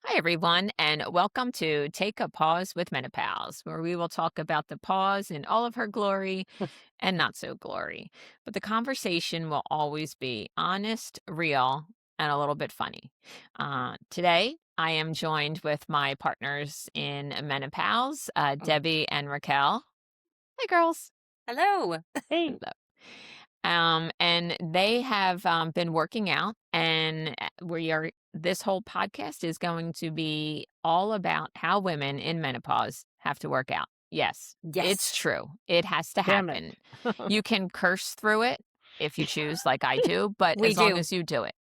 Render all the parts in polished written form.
Hi, everyone, and welcome to Take a Pause with Menopause, where we will talk about the pause in all of her glory and not so glory. But the conversation will always be honest, real, and a little bit funny. Today, I am joined with my partners in menopause, Oh. Debbie and Raquel. Hi, girls. Hello. Hey, Hello. And they have been working out, and this whole podcast is going to be all about how women in menopause have to work out. Yes, it's Yes, true. It has to damn it. happen. You can curse through it if you choose, like I do, but we as long do as you do it.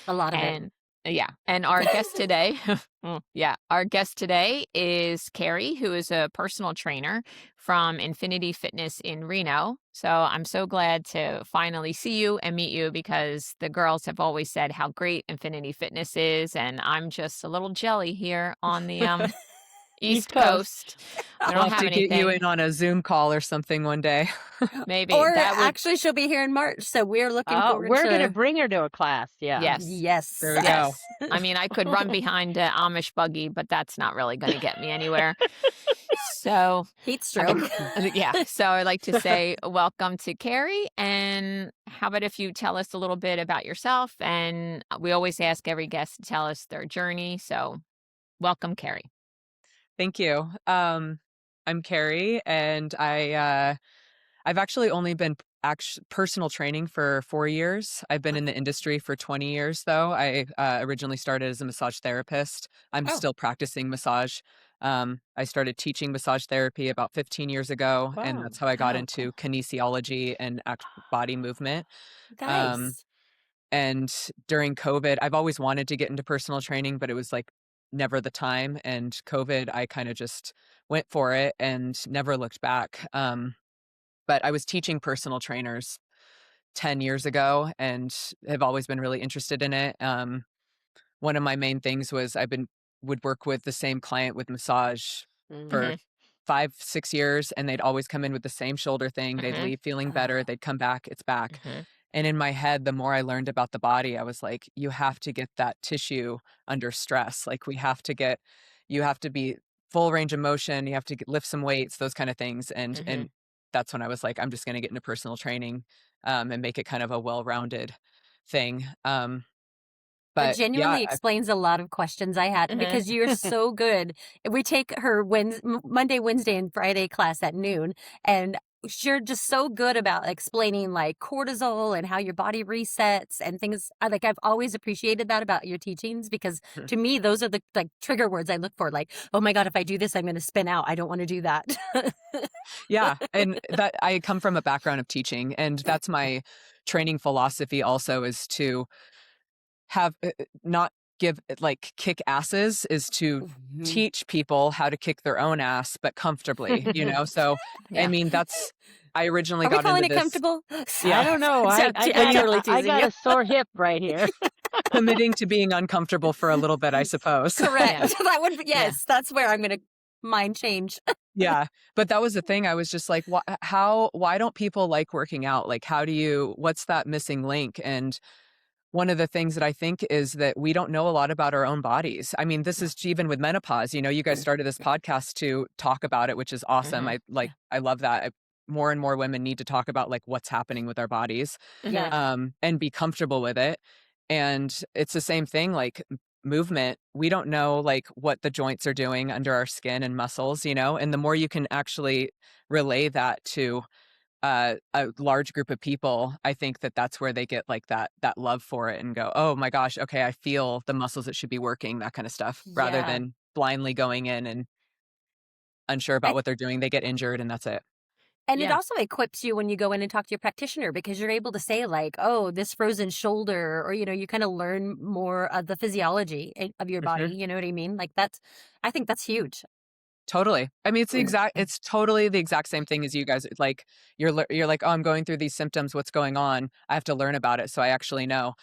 a lot of it. And yeah, and our guest today, our guest today is Carey, who is a personal trainer from Infinity Fitness in Reno. So I'm so glad to finally see you and meet you because the girls have always said how great Infinity Fitness is, and I'm just a little jelly here on the East East Coast. Coast. We We'll don't have have to get you in anything. on a Zoom call or something one day. Maybe Or that would. actually, she'll be here in March, so we're looking forward We're going to to. bring her to a class. Yeah. Yes. There Yes. we go. Yes. I mean, I could run behind a Amish buggy, but that's not really going to get me anywhere. So, Heat I stroke. mean, yeah. So I'd like to say welcome to Carey. And how about if you tell us a little bit about yourself? And we always ask every guest to tell us their journey. So welcome, Carey. Thank you. I'm Carey, and I've actually only been personal training for 4 years. I've been in the industry for 20 years, though. I originally started as a massage therapist. I'm Oh, still practicing massage. I started teaching massage therapy about 15 years ago, and Wow. that's how I got oh, into cool. kinesiology and body movement. Um, Nice. And during COVID, I've always wanted to get into personal training, but it was like never the time. And COVID, I kind of just went for it and never looked back. But I was teaching personal trainers 10 years ago and have always been really interested in it. One of my main things was would work with the same client with massage for Hmm. 5, 6 years, and they'd always come in with the same shoulder thing. They'd Hmm. leave feeling better. Oh, They'd come back, it's back. Hmm. And in my head, the more I learned about the body, I was like, you have to get that tissue under stress. Like you have to be full range of motion. You have to lift some weights, those kind of things. Hmm. And that's when I was like, I'm just going to get into personal training, and make it kind of a well-rounded thing. that But yeah, genuinely explains a lot of questions I had Hmm. because you're so good. We take her Monday, Wednesday, and Friday class at noon, and you're just so good about explaining like cortisol and how your body resets and things. I've always appreciated that about your teachings because to me those are the like trigger words I look for. Like, oh my god, if I do this, I'm going to spin out. I don't want to do that. yeah. And that I come from a background of teaching, and that's my training philosophy also, is to have not give like kick asses, is to Mhm. teach people how to kick their own ass but comfortably, so I Yeah. mean that's I originally Are we got into calling it this. comfortable? I Yeah. don't know. So, When I'm you're totally I teasing got you. a sore hip right here. committing to being uncomfortable for a little bit, I suppose. Correct. Yeah. That would Yeah. yes, that's where I'm gonna mind change. Yeah, but that was the thing. I was just like, why don't people like working out? Like, what's that missing link? And one of the things that I think is that we don't know a lot about our own bodies. I mean, this is even with menopause. You guys started this podcast to talk about it, which is awesome. Hmm. Yeah. I love that. More and more women need to talk about like what's happening with our bodies, Hmm. Yeah. and be comfortable with it. And it's the same thing, like movement. We don't know like what the joints are doing under our skin and muscles, and the more you can actually relay that to a large group of people, I think that that's where they get like that love for it and go, oh my gosh, okay, I feel the muscles that should be working, that kind of stuff, rather Yeah. than blindly going in and unsure about And what they're doing. They get injured and that's it. and it Yeah. also equips you when you go in and talk to your practitioner because you're able to say like, "Oh, this frozen shoulder," or you kinda learn more of the physiology of your body, Hmm. you know what I mean? Like I think that's huge. Totally. I mean, it's totally the exact same thing as you guys. Like you're like, oh, I'm going through these symptoms. What's going on? I have to learn about it so I actually know.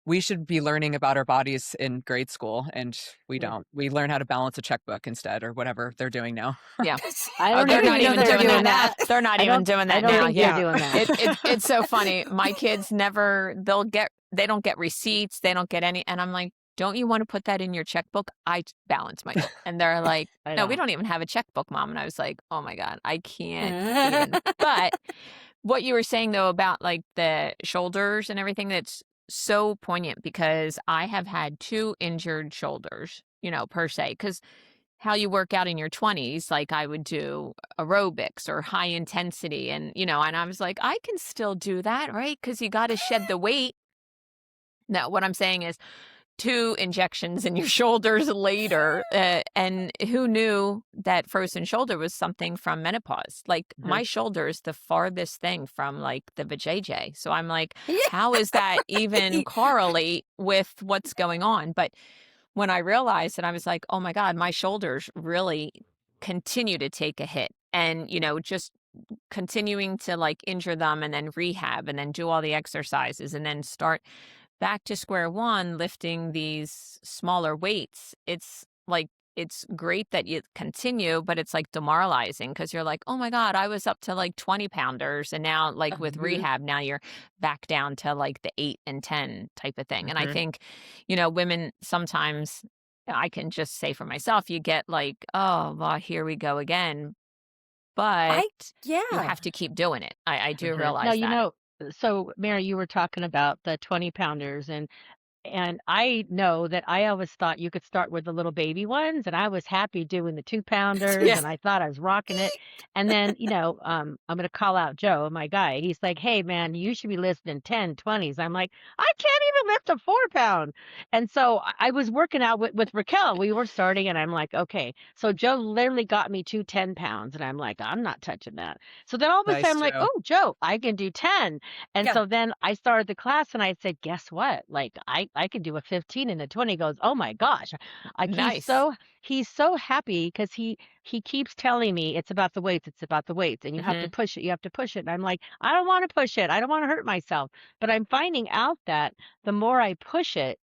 We should be learning about our bodies in grade school, and we Yeah. don't. We learn how to balance a checkbook instead, or whatever they're doing now. Yeah. I Oh, don't they're I even don't not even know even think they're they're doing doing doing that. that. that. They're not I even don't doing I that don't now. think they're Yeah. doing that. It's so funny. My kids never they don't get receipts, they don't get any, and I'm like, don't you want to put that in your checkbook? I balance my book. And they're like, I no, we know. don't even have a checkbook, Mom. And I was like, oh my God, I can't even. But what you were saying though about like the shoulders and everything, that's so poignant because I have had 2 injured shoulders, per se. Because how you work out in your 20s, like I would do aerobics or high intensity and I was like, I can still do that, right? Because you got to shed the weight. No, what I'm saying is 2 injections in your shoulders later, and who knew that frozen shoulder was something from menopause? Like, Mhm. my shoulder is the farthest thing from, like, the vajayjay, so I'm like, Yeah, how is that even right. correlate with what's going on? But when I realized it, I was like, "Oh my god, my shoulders really continue to take a hit," and, just continuing to, like, injure them and then rehab and then do all the exercises and then start back to square one lifting these smaller weights. It's like it's great that you continue, but it's like demoralizing because you're like, oh my God, I was up to like 20 pounders. And now, like with Mhm. rehab, now you're back down to like the 8 and 10 type of thing. And I Mhm. think, women sometimes, I can just say for myself, you get like, oh, well, here we go again. But I you yeah. have to keep doing it. I do Mhm. Now, realize that. so Mary, you were talking about the 20 pounders, and I know that I always thought you could start with the little baby ones, and I was happy doing the 2 pounders, Yeah. and I thought I was rocking it. And then, I'm going to call out Joe, my guy. He's like, hey, man, you should be lifting 10, 20s. I'm like, I can't even lift a 4 pound. And so I was working out with Raquel. We were starting, and I'm like, okay. So Joe literally got me 2 10 pounds, and I'm like, I'm not touching that. So then all of a sudden, Nice, I'm like, Joe. oh, Joe, I can do 10. And Yeah. so then I started the class and I said, "Guess what? Like I could do a 15 and a 20." He goes, "Oh my gosh." Like Nice. he's so happy because he keeps telling me it's about the weights, it's about the weights, and you have to Hmm. push it, you have to push it. And I'm like, I don't want to push it. I don't want to hurt myself. But I'm finding out that the more I push it,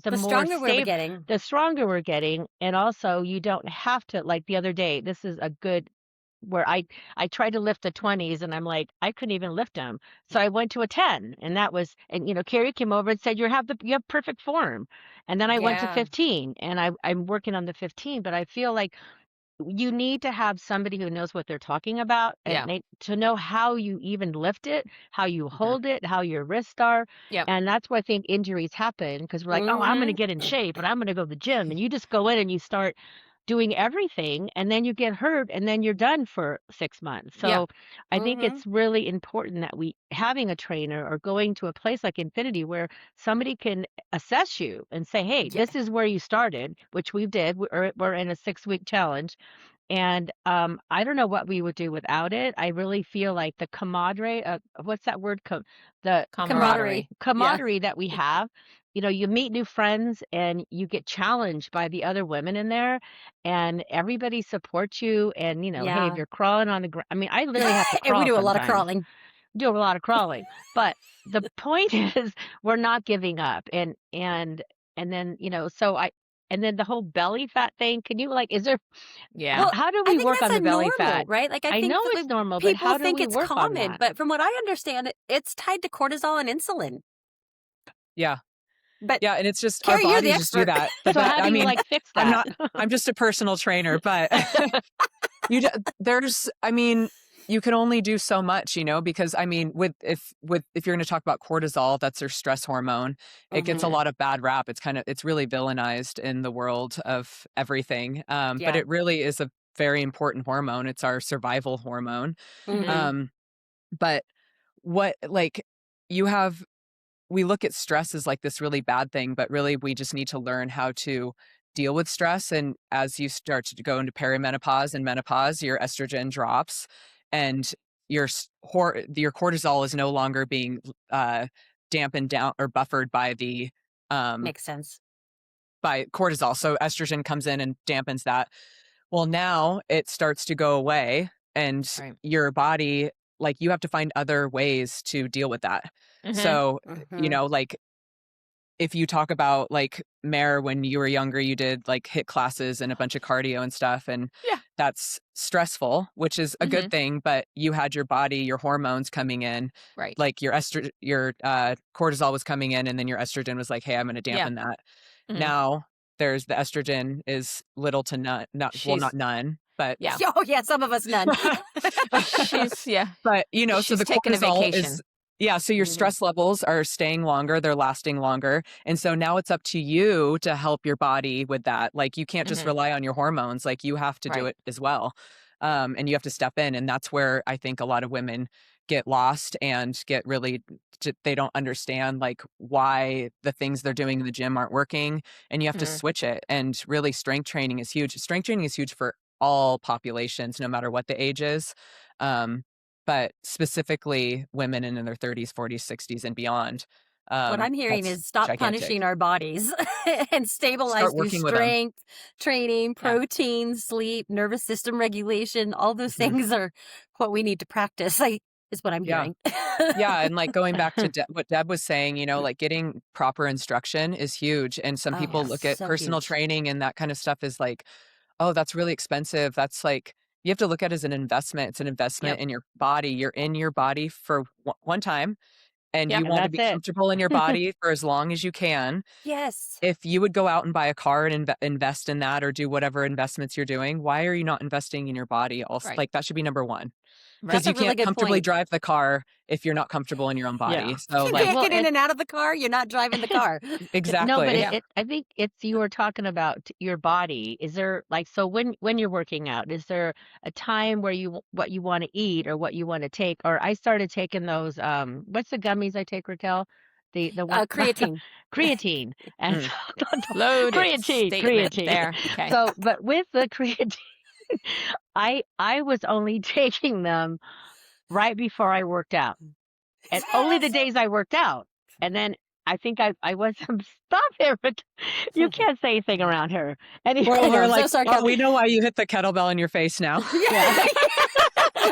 the The more stronger we're stable, getting. the stronger we're getting. And also you don't have to, like the other day, this is a good where I tried to lift the 20s and I'm like, I couldn't even lift them. So I went to a 10 and that was, and Carrie came over and said, you have perfect form. And then I went to Yeah. 15 and I'm working on the 15, but I feel like you need to have somebody who knows what they're talking about and Yeah. to know how you even lift it, how you Mhm. hold it, how your wrists are. Yep. And that's where I think injuries happen because we're like, oh, I'm going to Mhm. get in shape and I'm going to go to the gym. And you just go in and you start doing everything and then you get hurt and then you're done for 6 months. Yeah. So I think Mhm. it's really important that we having a trainer or going to a place like Infinity where somebody can assess you and say, "Hey, Yeah. this is where you started," which we did. We're in a 6-week challenge. And I don't know what we would do without it. I really feel like the camaraderie, what's that word? The Camaraderie. Camaraderie. Yeah. camaraderie that we have. You meet new friends and you get challenged by the other women in there, and everybody supports you. And hey, if Yeah. you're crawling on the ground, I mean, I literally have to And we crawl do a lot of sometimes. crawling. Do a lot of crawling, but the point is, we're not giving up. And then so I. And then the whole belly fat thing. Can you like? Is there Yeah. Well, how do I we think work on that's the a belly normal, fat? right? Like, I I think know that, it's like, normal, but people how do think we it's work on common, that? but from what I understand, it's tied to cortisol and insulin. Yeah. But Yeah, and it's just our Carrie, you're the bodies just do expert. that. But So that how do I you mean, like fix I'm that? not I'm just a personal trainer, but you there's I mean, you can only do so much, because I mean, if you're going to talk about cortisol, that's your stress hormone. It gets a Mhm. Mhm. lot of bad rap. It's really villainized in the world of everything. But Yeah. it really is a very important hormone. It's our survival hormone. Hmm. Mhm. Um, but what like you have we look at stress as like this really bad thing, but really we just need to learn how to deal with stress. And as you start to go into perimenopause and menopause, your estrogen drops and your cortisol is no longer being dampened down or buffered um, Makes sense. by cortisol. So estrogen comes in and dampens that. Well, now it starts to go away and Right. your body, like you have to find other ways to deal with that. Hmm. So, Mhm. like if you talk about like Mare, when you were younger, you did like hit classes and a bunch of cardio and stuff. And Yeah. that's stressful, which is a Hmm. good thing, but you had your body, your hormones coming in, Right. like your cortisol was coming in and then your estrogen was like, hey, I'm going to Yeah. dampen that. Mhm. Now there's the estrogen is little to none, well, She's not none, but yeah. Oh, yeah, some of us none. She's yeah. but, so She's the taking a cortisol is vacation. yeah, so your Mhm. stress levels are staying longer, they're lasting longer, and so now it's up to you to help your body with that. Like, you can't just Mhm. rely on your hormones, like, you have to do Right. it as well, and you have to step in, and that's where I think a lot of women get lost and get really they don't understand, like, why the things they're doing in the gym aren't working, and you have to Mhm. switch it, and really strength training is huge. Strength training is huge for all populations, no matter what the age is, um, but specifically women in their 30s, 40s, 60s, and beyond. What I'm hearing That's is stop gigantic. punishing our bodies and stabilize Start through working with them. strength, training, Yeah. protein, sleep, nervous system regulation. All those Mhm. things are what we need to practice, is what I'm Yeah. hearing. Yeah, and, like, going back to what Deb was saying, like, getting proper instruction is huge, and some Oh, people yes, look at so personal huge. training and that kind of stuff as, like, "Oh, that's really expensive." That's, like, you have to look at it as an investment. It's an Yep. investment in your body. You're in your body for one time, and Yep. you And want to that's be it. comfortable in your body for as long as you can. Yes. If you would go out and buy a car and invest in that or do whatever investments you're doing, why are you not investing in your body also? Right. Like, that should be number 1, Right. That's because a you really can't good comfortably point. drive the car if you're not comfortable in your own Yeah. body. If So, you like can't Well, get in and out of the car, you're not driving the car. no, but exactly. Yeah. I think it's you were talking about your body. Is there like so when you're working out, is there a time where what you want to eat or what you want to take? Or I started taking those what's the gummies I take, Raquel? The one Creatine. creatine and Mm. Loaded statement creatine. there. Okay. So, but with the creatine, I was only taking them right before I worked out. And only the days I worked out. And then I think I was stop it, but you can't say anything around her. Anyway, I We're know, so like, "Oh, we sarcastic. know why you hit the kettlebell in your face now." yeah. Yeah.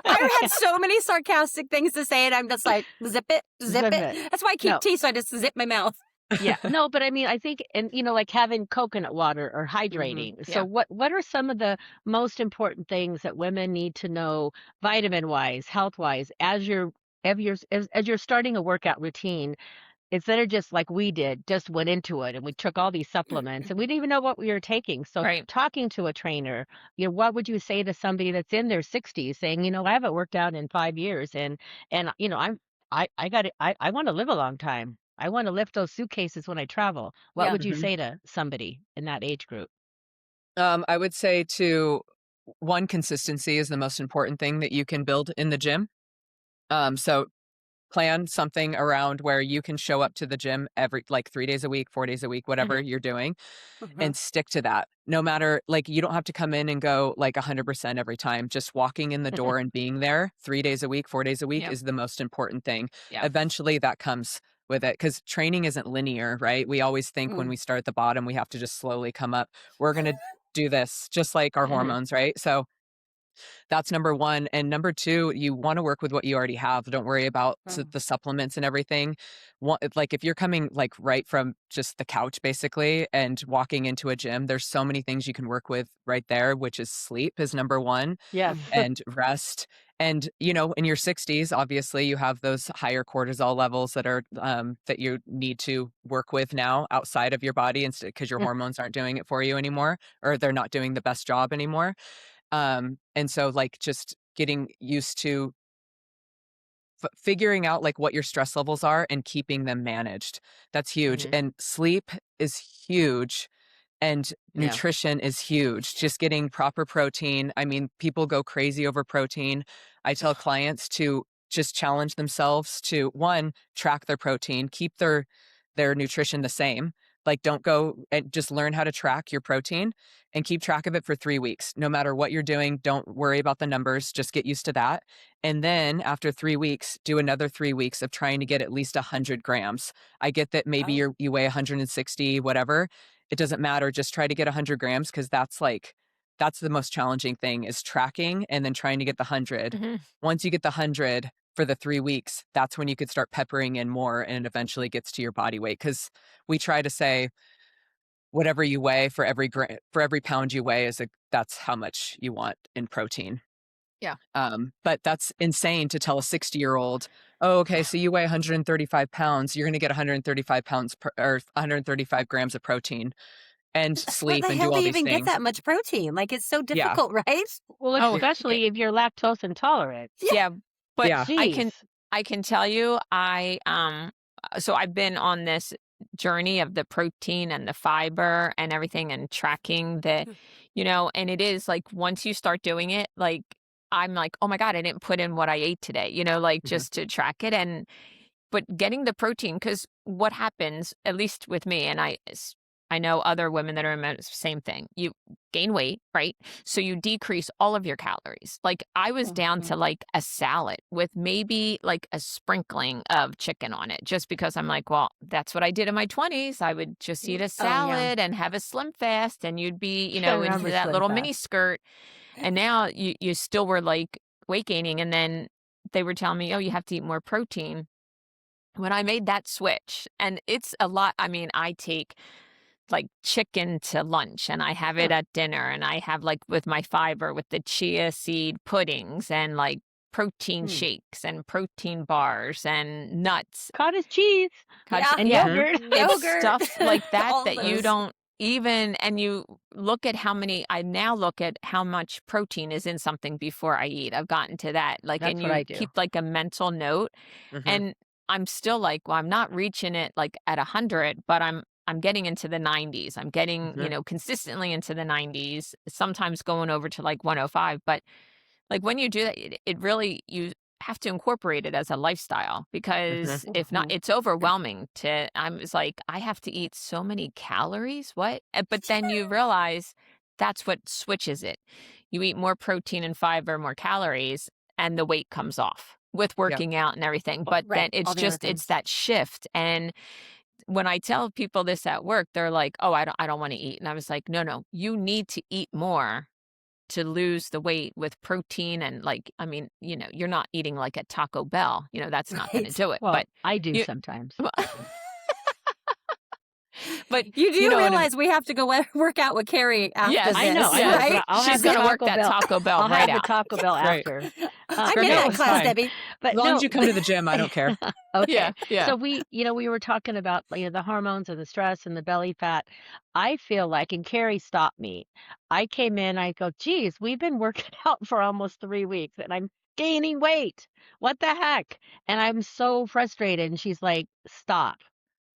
I had so many sarcastic things to say, and I'm just like, zip it, zip Zip it. it. That's why I keep No, tea, so I just zip my mouth. yeah. No, but I mean, I think and like having coconut water or Hmm. hydrating. So Yeah. what are some of the most important things that women need to know vitamin wise, health wise as you're starting a workout routine? Instead of just like we did, just went into it and we took all these supplements and we didn't even know what we were taking. So Right. talking to a trainer, what would you say to somebody that's in their 60s saying, I haven't worked out in 5 years and I got I want to live a long time. I want to lift those suitcases when I travel. What Yeah. would you Mhm. say to somebody in that age group? I would say one, consistency is the most important thing that you can build in the gym. So plan something around where you can show up to the gym every like 3 days a week, 4 days a week, whatever Mhm. you're doing, Uh-huh. and stick to that. No matter like you don't have to come in and go like 100% every time. Just walking in the door and being there 3 days a week, 4 days a week Yep. is the most important thing. Yeah. Eventually that comes with it because training isn't linear, right? We always think when Mm. we start at the bottom, we have to just slowly come up. We're going to do this just like our Mhm. hormones, right? So that's number 1, and number 2, you wanna work with what you already have, don't worry about Mm. the supplements and everything. Like, if you're coming, like, right from just the couch, basically, and walking into a gym, there's so many things you can work with right there, which is sleep is number 1, Yes. Mm. and rest, and, in your 60s, obviously, you have those higher cortisol levels that you need to work with now outside of your body because your hormones aren't doing it for you anymore, or they're not doing the best job anymore. And so like just getting used to figuring out like what your stress levels are and keeping them managed. That's huge. Mhm. And sleep is huge and Yeah. nutrition is huge. Just getting proper protein. I mean, people go crazy over protein. I tell clients to just challenge themselves to one, track their protein, keep their nutrition the same. Like don't go and just learn how to track your protein and keep track of it for 3 weeks. No matter what you're doing, don't worry about the numbers, just get used to that. And then after 3 weeks, do another 3 weeks of trying to get at least 100 grams. I get that maybe Oh. you weigh 160, whatever, it doesn't matter. Just try to get 100 grams because that's the most challenging thing is tracking and then trying to get the 100. Mhm. Once you get the 100 for the 3 weeks, that's when you could start peppering in more and it eventually gets to your body weight. Because we try to say whatever you weigh for every pound you weigh that's how much you want in protein. Yeah. But that's insane to tell a 60-year-old oh, okay, so you weigh 135 pounds, you're going to get 135 pounds or 135 grams of protein and Where sleep the and hell do do all you these even get things. that much protein? Like, it's so Yeah. difficult, right? Well, Oh, especially if you're lactose intolerant. Yeah. yeah, but Yeah. Jeez. I can tell you, so I've been on this journey of the protein and the fiber and everything and tracking the, and it is like once you start doing it, like I'm like, oh my God, I didn't put in what I ate today, like Mhm. just to track it. But getting the protein, because what happens, at least with me, and I know other women that are in the same thing. You gain weight, right? So you decrease all of your calories. Like I was down Mhm. to like a salad with maybe like a sprinkling of chicken on it, just because I'm like, well, that's what I did in my 20s. I would just eat a Oh, yeah. salad and have a slim fast, and you'd be, I into remember that Slim little mini Fast. skirt. And now you still were like weight gaining, and then they were telling me, oh, you have to eat more protein. When I made that switch, and it's a lot, I mean, I take like chicken to lunch and I have it Huh. at dinner, and I have like with my fiber with the chia seed puddings and like protein Hmm. shakes and protein bars and nuts. Cottage cheese Cottage, Yeah. and yeah, yogurt. it's Yogurt. stuff like that All that you those. don't even, and you look at how many, I now look at how much protein is in something before I eat. I've gotten to that. Like, and That's what I you do. keep like a mental note. Mhm. And I'm still like, well, I'm not reaching it like at 100, but I'm getting into the 90s. I'm getting, Mhm. consistently into the 90s, sometimes going over to like 105. But like when you do that, it really, you have to incorporate it as a lifestyle, Mhm. because if not, Mhm. it's overwhelming to, I was like, I have to eat so many calories. What? But then you realize that's what switches it. You eat more protein and fiber, more calories, and the weight comes off with Yep. working out and everything. But then Right. All it's the other just, it's things. that shift. And when I tell people this at work, they're like, "Oh, I don't want to eat." And I was like, "No, you need to eat more to lose the weight with protein." And like, I mean, you're not eating like a Taco Bell. That's not going to Right. do it. Well, But I do you sometimes. but You you do know what I mean? realize we have to go work out with Carrie after Yes. I know, this, I know, Yes. but right? I'll She's have the going to work Taco that Bell. Taco Bell I'll right have the out. Taco Bell Right. after. I'm But in no, that It's class, fine. Debbie. but As long as no, you come to the gym, I don't care. okay. Yeah. So we were talking about the hormones and the stress and the belly fat. I feel like, and Carrie stopped me. I came in, I go, geez, we've been working out for almost 3 weeks and I'm gaining weight. What the heck? And I'm so frustrated. And she's like, stop.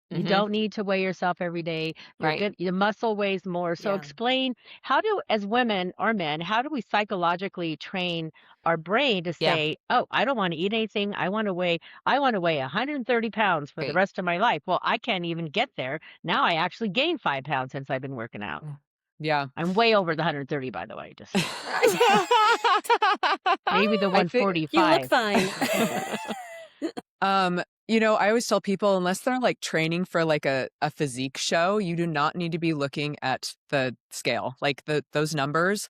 You Mhm. don't need to weigh yourself every day. You're Right. good. Your muscle weighs more. So Yeah. explain, how do, as women or men, how do we psychologically train our brain to Yeah. say, "Oh, I don't want to eat anything. I want to weigh 130 pounds for the Right. rest of my life." Well, I can't even get there. Now I actually gained 5 pounds since I've been working out. Yeah. I'm way over the 130, by the way. Just maybe the I think, You look 145. fine. I always tell people, unless they're like training for like a physique show, you do not need to be looking at the scale. Like those numbers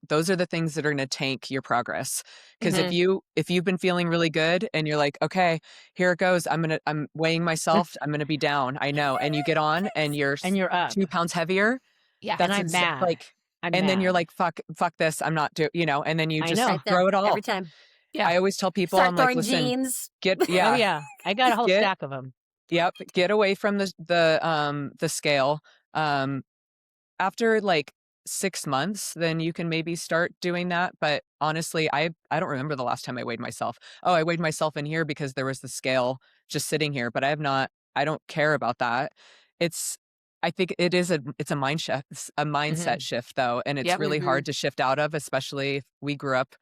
those are the things that are going to tank your progress. Because Mhm. if you've been feeling really good and you're like, okay, here it goes, I'm weighing myself, I'm gonna be down. I know. And you get on and you're And you're up. 2 pounds heavier. Yeah. And That's I'm mad. like, I'm and then you're mad. like, fuck this, I'm not and then you I just know. Right there. throw it all. Every time. Yeah. I always tell people, Start I'm like, throwing listen, jeans. Oh yeah. I got a whole get stack of them. yep, get away from the scale. Um, After like 6 months, then you can maybe start doing that. But honestly, I don't remember the last time I weighed myself. Oh, I weighed myself in here because there was the scale just sitting here, but I don't care about that. It's I think it's a mindset Mhm. shift though, and it's Yep. really Hmm. hard to shift out of, especially if we grew up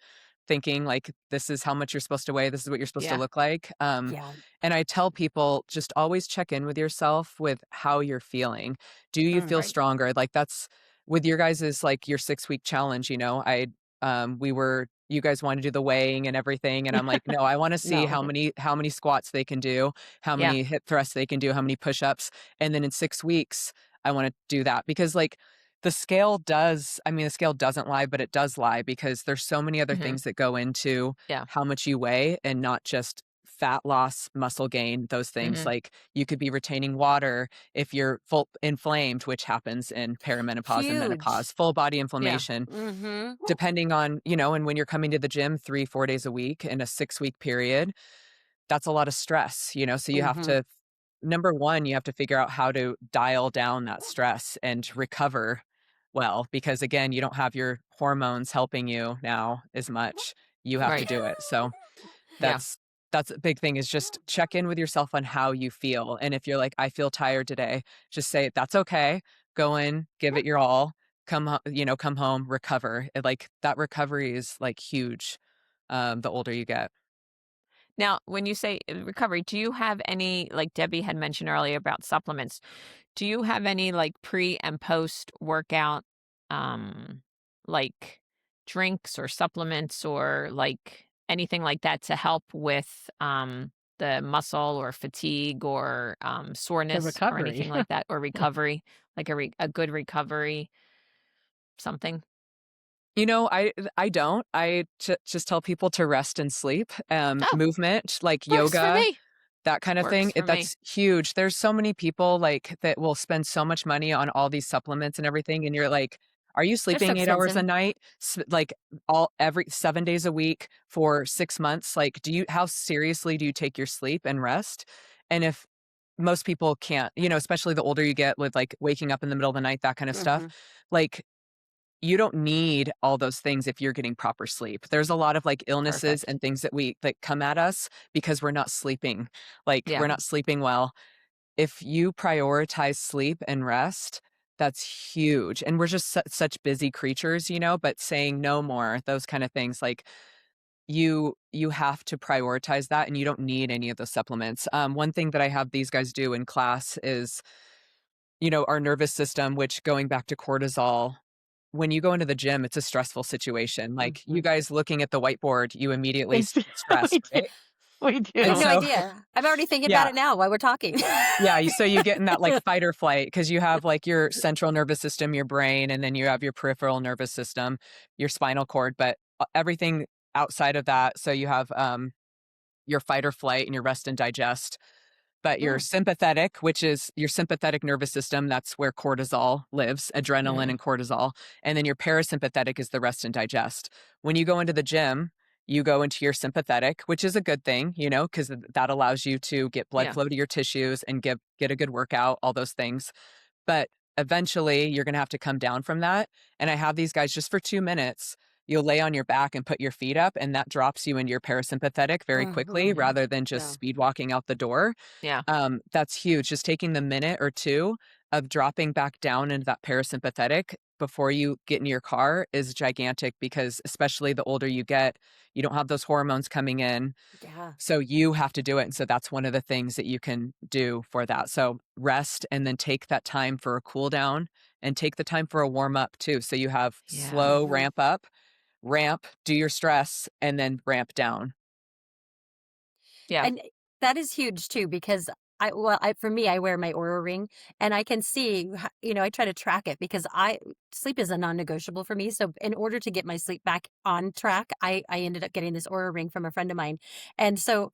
thinking like this is how much you're supposed to weigh, this is what you're supposed to Yeah. look like. Yeah. And I tell people, just always check in with yourself with how you're feeling. Do you feel Right. stronger? Like that's with your guys's like your 6 week challenge, you guys want to do the weighing and everything. And I'm like, no, I want to see No. how many squats they can do, how Yeah. many hip thrusts they can do, how many push-ups. And then in 6 weeks, I want to do that because like the scale doesn't lie, but it does lie because there's so many other Mhm. things that go into Yeah. how much you weigh and not just fat loss, muscle gain, those things. Mhm. Like you could be retaining water if you're full inflamed, which happens in perimenopause and menopause, Huge. full body Yeah. inflammation, Mm-hmm. depending on, and when you're coming to the gym 3, 4 days a week in a 6 week period, that's a lot of stress, you know? So you have Mhm. to, number one, you have to figure out how to dial down that stress and recover well, because again, you don't have your hormones helping you now as much. You have to Right. do it. So Yeah. that's that's a big thing, is just check in with yourself on how you feel. And if you're like, I feel tired today, just say that's okay. Go in, give it your all. Come home, recover. Like that recovery is like huge. The older you get. Now, when you say recovery, do you have any, like Debbie had mentioned earlier about supplements? Do you have any like pre and post workout, um, like drinks or supplements or like anything like that to help with the muscle or fatigue or The soreness or recovery. anything like that, or recovery, like a good recovery something? I don't. Just tell people to rest and sleep. Oh, Movement, like works for yoga, me. that kind of Works thing, for me. that's huge. There's so many people, like, that will spend so much money on all these supplements and everything, and you're like, "Are you They're so sleeping 8 hours a expensive. night? Like, all every 7 days a week for 6 months? Like, how seriously do you take your sleep and rest?" And if most people can't, especially the older you get with, like, waking up in the middle of the night, that kind of stuff, Mhm. like, you don't need all those things if you're getting proper sleep. There's a lot of, like, illnesses Perfect. and things that come at us because we're not sleeping. Like, Yeah. we're not sleeping well. If you prioritize sleep and rest, that's huge. And we're just such busy creatures, but saying no more, those kind of things, like, you have to prioritize that, and you don't need any of those supplements. One thing that I have these guys do in class is, our nervous system, which, going back to cortisol, when you go into the gym, it's a stressful situation. Like, you Mhm. guys looking at the whiteboard, you immediately It's stress, we do. right? We I And have do. no so idea. I'm already thinking about yeah, it now while we're talking. yeah, so you get in that, like, fight or flight, because you have, like, your central nervous system, your brain, and then you have your peripheral nervous system, your spinal cord, but, everything outside of that, so you have, your fight or flight and your rest and digest. But your Mm, sympathetic, which is your sympathetic nervous system, that's where cortisol lives, adrenaline Mhm. and cortisol. And then your parasympathetic is the rest and digest. When you go into the gym, you go into your sympathetic, which is a good thing, because that allows you to get blood Yeah. flow to your tissues and get a good workout, all those things. But eventually, you're going to have to come down from that. And I have these guys just for 2 minutes. You'll lay on your back and put your feet up, and that drops you into your parasympathetic very quickly, mhm. Yeah. rather than just Yeah. speed walking out the door. Yeah. That's huge. Just taking the minute or two of dropping back down into that parasympathetic before you get in your car is gigantic, because especially the older you get, you don't have those hormones coming in. Yeah. So you have to do it. And so that's one of the things that you can do for that. So rest, and then take that time for a cool down, and take the time for a warm up too. So you have Yeah. slow Mhm. ramp up, ramp, do your stress, and then ramp down. Yeah. And that is huge too because for me I wear my Aura ring and I can see I try to track it because I sleep is a non-negotiable for me. So in order to get my sleep back on track, I ended up getting this Aura ring from a friend of mine. And so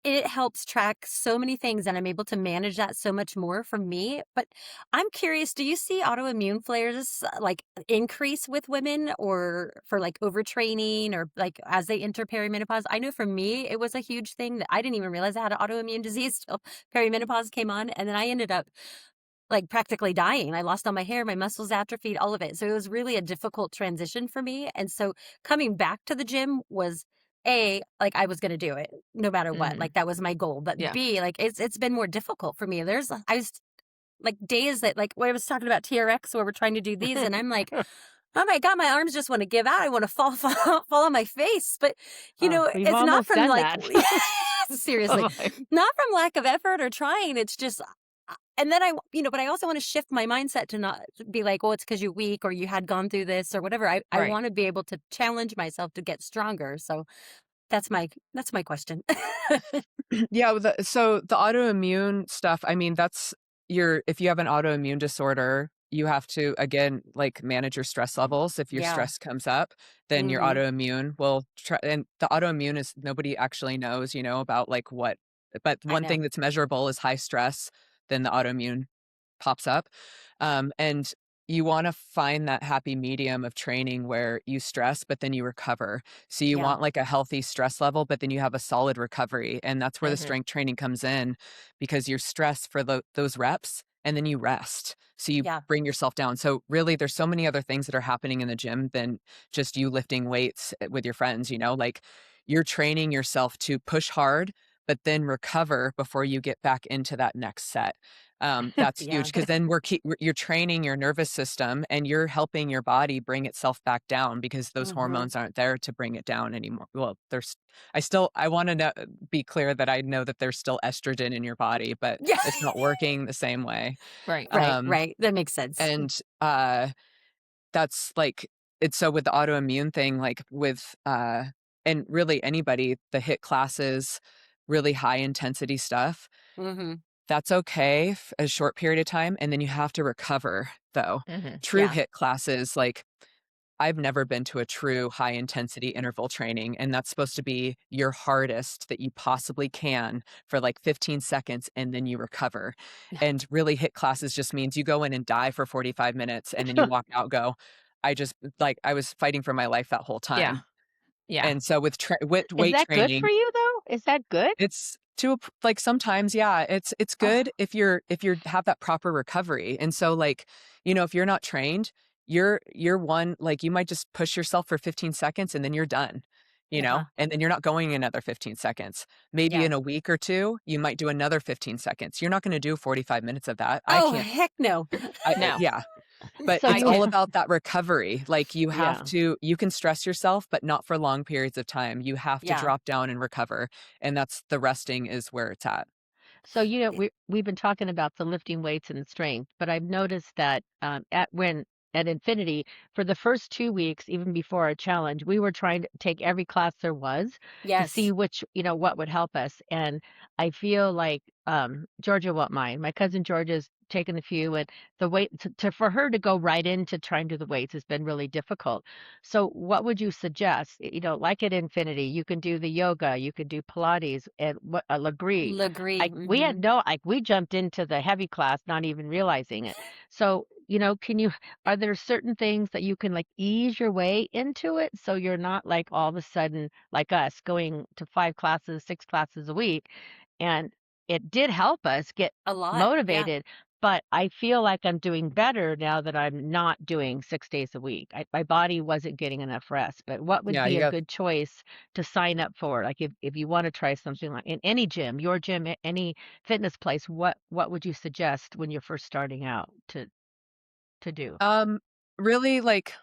it helps track so many things, and I'm able to manage that so much more for me. But I'm curious, do you see autoimmune flares like increase with women or for like overtraining or like as they enter perimenopause? I know for me, it was a huge thing that I didn't even realize I had an autoimmune disease till perimenopause came on. And then I ended up like practically dying. I lost all my hair, my muscles atrophied, all of it. So it was really a difficult transition for me. And so coming back to the gym was like I was going to do it no matter what. Mhm. Like that was my goal. But Yeah. B, like it's been more difficult for me. I was like days that like when I was talking about TRX where we're trying to do these and I'm like, oh my God, my arms just want to give out. I want to fall on my face. But Oh, we've it's not almost from done like that. seriously, I'm like, not from lack of effort or trying. It's just and then but I also want to shift my mindset to not be like, oh, it's because you're weak or you had gone through this or whatever. I Right. want to be able to challenge myself to get stronger. So that's my question. Yeah, so the autoimmune stuff, I mean, that's if you have an autoimmune disorder, you have to, again, like, manage your stress levels. If your Yeah. stress comes up, then your Hmm. autoimmune will try, and the autoimmune is, nobody actually knows, about like what, but I one thing know. that's measurable is high stress, then the autoimmune pops up. And you wanna find that happy medium of training where you stress, but then you recover. So you Yeah. want, like, a healthy stress level, but then you have a solid recovery, and that's where the Mhm. strength training comes in because you're stressed for those reps, and then you rest. So you Yeah. bring yourself down. So, really, there's so many other things that are happening in the gym than just you lifting weights, with your friends, you know? Like, you're training yourself to push hard, but then recover before you get back into that next set. That's huge Yeah. because then you're training your nervous system and you're helping your body bring itself back down because those Mhm. hormones aren't there to bring it down anymore. Well, there's I want to be clear that I know that there's still estrogen in your body, but Yeah. it's not working the same way. Right. Right, Um, right. That makes sense. and that's like it's so with the autoimmune thing, like with and really anybody, the hit classes, really high intensity stuff, Mhm. that's okay a short period of time, and then you have to recover, though. Mhm. True Yeah. hit classes, like, I've never been to a true high intensity interval training, and that's supposed to be your hardest that you possibly can for, like, 15 seconds, and then you recover. Yeah. And really hit classes just means you go in and die for 45 minutes, and then you walk out, go, "I just like, I was fighting for my life that whole Yeah. time." Yeah. And so with Is weight that good for training, you though? Is that good? it's to a p like, sometimes, yeah, it's Oh, good if you're have that proper recovery, and so, like, you know, if you're not trained, you're one like, you might just push yourself for 15 seconds and then you're done, you know, Yeah. and then you're not going another 15 seconds. Maybe Yeah. in a week or 2, you might do another 15 seconds. You're not gonna do 45 minutes of that. I Oh, can't heck no. No. yeah, but so I it's you all can about that recovery. Like, yeah. you can stress yourself, but not for long periods of time. You have to Yeah. drop down and recover, and that's the resting is where it's at. So, Eh, we've been talking about the lifting weights and the strength, but I've noticed that at Infinity for the first 2 weeks, even before our challenge, we were trying to take every class there was to see Yes. which what would help us. And I feel like Georgia won't mind. My cousin Georgia's taken a few, and the weight for her to go right into trying to do the weights has been really difficult. So, what would you suggest? Like at Infinity, you can do the yoga, you could do Pilates, and what Legree. L'agree. Like, we had Mhm. no like, we jumped into the heavy class not even realizing it. So, are there certain things that you can, like, ease your way into it so you're not, like, all of a sudden, like us, going to 5 classes, 6 classes a week, and it did help us get A lot. Yeah. motivated, but I feel like I'm doing better now that I'm not doing 6 days a week. My body wasn't getting enough rest, but what would Yeah, be you a got good choice to sign up for? Like, if you wanna try something like in any gym, your gym, any fitness place, what would you suggest when you're first starting out to do? Um, really, like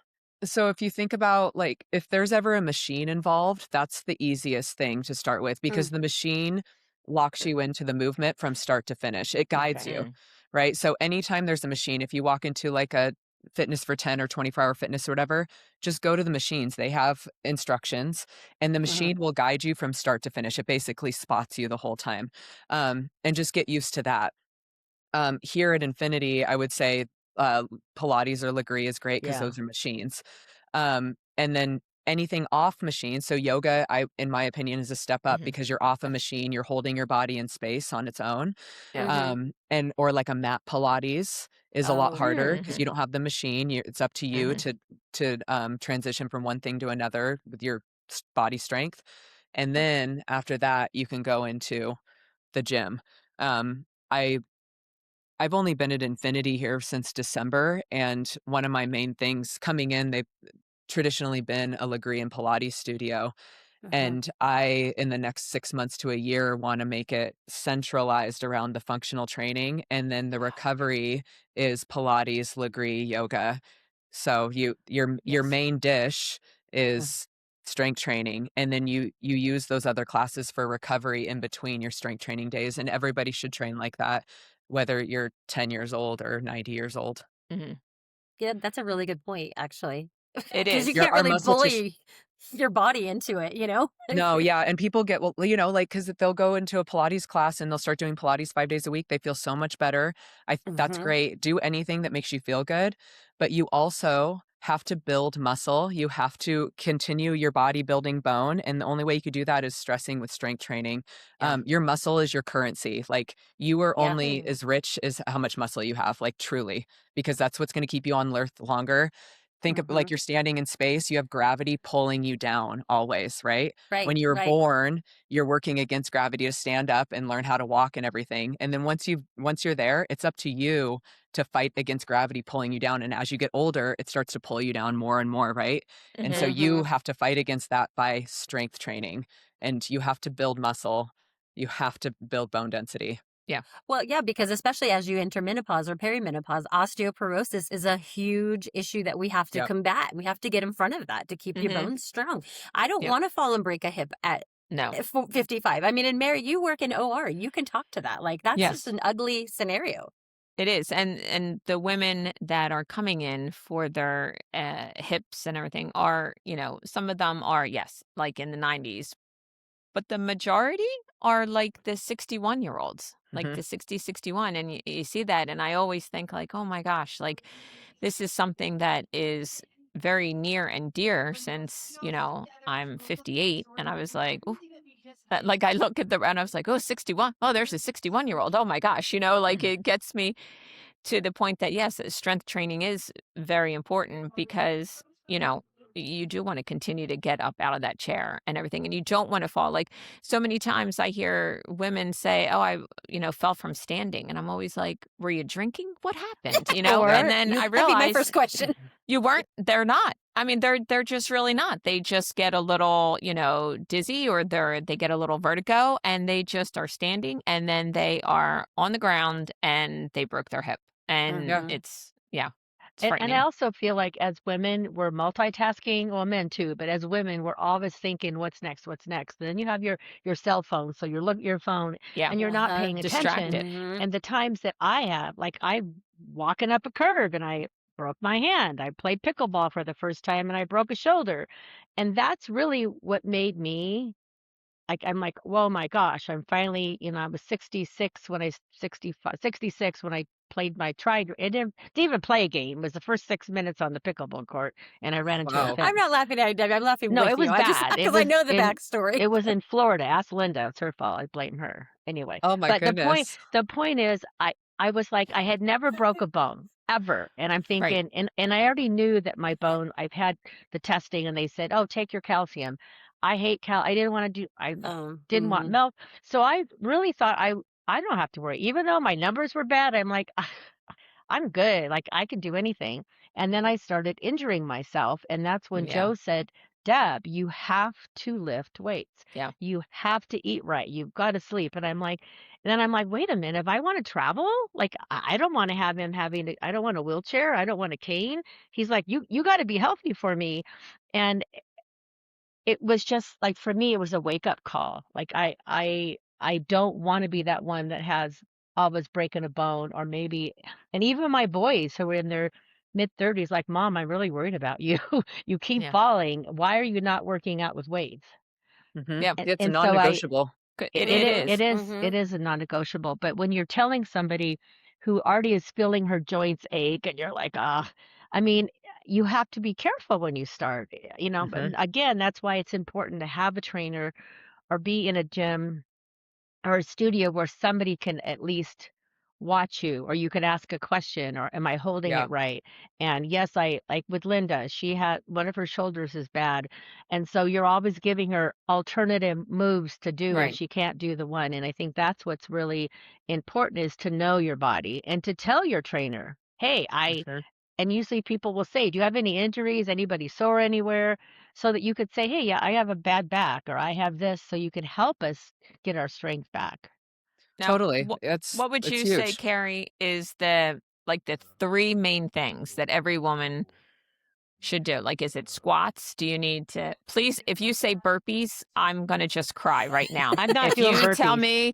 so if you think about, like, if there's ever a machine involved, that's the easiest thing to start with because Mm. the machine locks you into the movement from start to finish. It guides Okay. you, Mm. right? So anytime there's a machine, if you walk into, like, a Fitness for 10 or 24-hour fitness or whatever, just go to the machines. They have instructions, and the Mhm. machine will guide you from start to finish. It basically spots you the whole time, and just get used to that. Here at Infinity, I would say, Pilates or Legree is great because Yeah. those are machines. And then anything off machine, so yoga, in my opinion, is a step up Mhm. because you're off a machine, you're holding your body in space on its own. Yeah. Mhm. And or like a mat Pilates is a lot Oh. harder because Mhm. you don't have the machine. It's up to you Mhm. to transition from one thing to another with your body strength. And then after that, you can go into the gym. Um, I I've only been at Infinity here since December, and one of my main things coming in, they've traditionally been a Legree and Pilates studio, Mhm. and I, in the next 6 months to a year, wanna make it centralized around the functional training, and then the recovery is Pilates, Legree, yoga. So your Yes. main dish Mm. is strength training, and then you use those other classes for recovery in between your strength training days, and everybody should train like that, whether you're 10 years old or 90 years old. Mhm. Yeah, that's a really good point, actually, It because you is. Your can't our really muscle tissue. bully your body into it, you know? No, yeah, and people get well, you know, like because they'll go into a Pilates class and they'll start doing Pilates 5 days a week, they feel so much better. That's Mhm. great. Do anything that makes you feel good, but you also have to build muscle. You have to continue your body building bone. And the only way you could do that is stressing with strength training. Yeah. Your muscle is your currency. Like you are Yeah. only as rich as how much muscle you have, like truly, because that's what's going to keep you on earth longer. Think of like Mhm. you're standing in space, you have gravity pulling you down always, right? Right, When you were right. born, you're working against gravity to stand up and learn how to walk and everything. And then once you're there, it's up to you to fight against gravity pulling you down. And as you get older, it starts to pull you down more and more, right? And so Mhm. you Mhm. have to fight against that by strength training, and you have to build muscle. You have to build bone density. Yeah. Well, yeah, because especially as you enter menopause or perimenopause, osteoporosis is a huge issue that we have to Yep. combat. We have to get in front of that to keep your Mhm. bones strong. I don't Yep. want to fall and break a hip at No. 55. I mean, and Mary, you work in OR. You can talk to that. Like that's just Yes. an ugly scenario. It is, and the women that are coming in for their hips and everything are, some of them are, yes, like in the 90s, but the majority are like the 61-year-olds, like Hmm. the 60, 61, and you see that, and I always think like, oh my gosh, like this is something that is very near and dear since I'm 58, and I was like, ooh. Like I look at and I was like, oh, 61. Oh, there's a 61-year-old. Oh my gosh, like it gets me to the point that yes, strength training is very important because, you do want to continue to get up out of that chair and everything, and you don't want to fall. Like so many times I hear women say, "Oh, I, fell from standing." And I'm always like, "Were you drinking? What happened?" And Or then you I That'd be my realize first question. you weren't, they're not. I mean, they're just really not. They just get a little, dizzy, or they get a little vertigo, and they just are standing, and then they are on the ground and they broke their hip. And Yeah. Mhm. it's And I frightening. also feel like as women, we're multitasking, well, men too, but as women, we're always thinking, what's next? What's next? Then you have your cell phone, so you're looking at your phone Yeah. and you're not Uh-huh. paying attention. Distracted. Mhm. And the times that I have, like I walking up a curb and I broke my hand. I played pickleball for the first time and I broke a shoulder. And that's really what made me like I'm like, "Whoa, my gosh, I'm finally," I was 66 when 65, 66 when I played my I didn't even play a game. It was the first 6 minutes on the pickleball court, and I ran into a Wow. I'm fence. not laughing at you, Debbie. I'm laughing No, with it you. was I just bad. because I know the backstory. It was in Florida. Ask Linda. It's her fault. I blame her. Anyway, Oh my but goodness. the point is I was like I had never broke a bone ever. And I'm Right. thinking and I already knew that my bone I've had the testing and they said, "Oh, take your calcium." I hate I didn't want to do I didn't want Mhm. milk. So I really thought I don't have to worry. Even though my numbers were bad, I'm like I'm good. Like I can do anything. And then I started injuring myself. And that's when Yeah. Joe said, Deb, you have to lift weights. Yeah. You have to eat right. You've got to sleep. And then I'm like, wait a minute. If I want to travel, like I don't want to have him I don't want a wheelchair. I don't want a cane. He's like, you got to be healthy for me. And it was just like for me, it was a wake up call. Like I don't want to be that one that has always breaking a bone or maybe and even my boys who are in their mid-30s like, "Mom, I'm really worried about you. You keep Yeah. falling. Why are you not working out with weights?" Hmm. Yeah. It's a And so I non-negotiable. It Mhm. is. it Mhm. is a non-negotiable, but when you're telling somebody who already is feeling her joints ache and you're like, "Ah," I mean, you have to be careful when you start, but Hmm. again, that's why it's important to have a trainer or be in a gym or a studio where somebody can at least watch you or you can ask a question or am I holding Yeah. it right? And yes, I like with Linda, she had one of her shoulders is bad. And so you're always giving her alternative moves to do if Right. she can't do the one. And I think that's what's really important is to know your body and to tell your trainer, hey, Hmm. and usually people will say, "Do you have any injuries? Anybody sore anywhere?" So that you could say, "Hey, yeah, I have a bad back or I have this," so you can help us get our strength back. Now, Totally. what would It's you say, huge. Carrie, is the three main things that every woman should do? Like, is it squats? Do you need to please, if you say burpees, I'm gonna just cry right now. I'm not If doing you tell burpees. me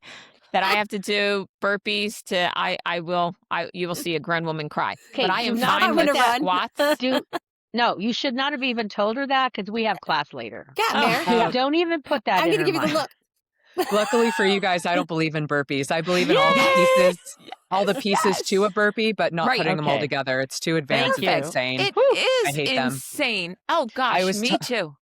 that I have to do burpees you will see a grown woman cry. But Okay, I do am not fine I'm put with gonna that run. squats. do no, you should not have even told her that because we have class later. Yeah, Oh, Mare. Do Yeah. don't even put that I'm in gonna her give you the mind. look. Luckily for you guys, I don't believe in burpees. I believe in Yes. all the pieces to a Yes. burpee, but not Right. putting them all Okay. together. It's too advanced. Thank It's you. Perfect. insane. It Whew. I is hate them. insane. Oh I gosh, was me too.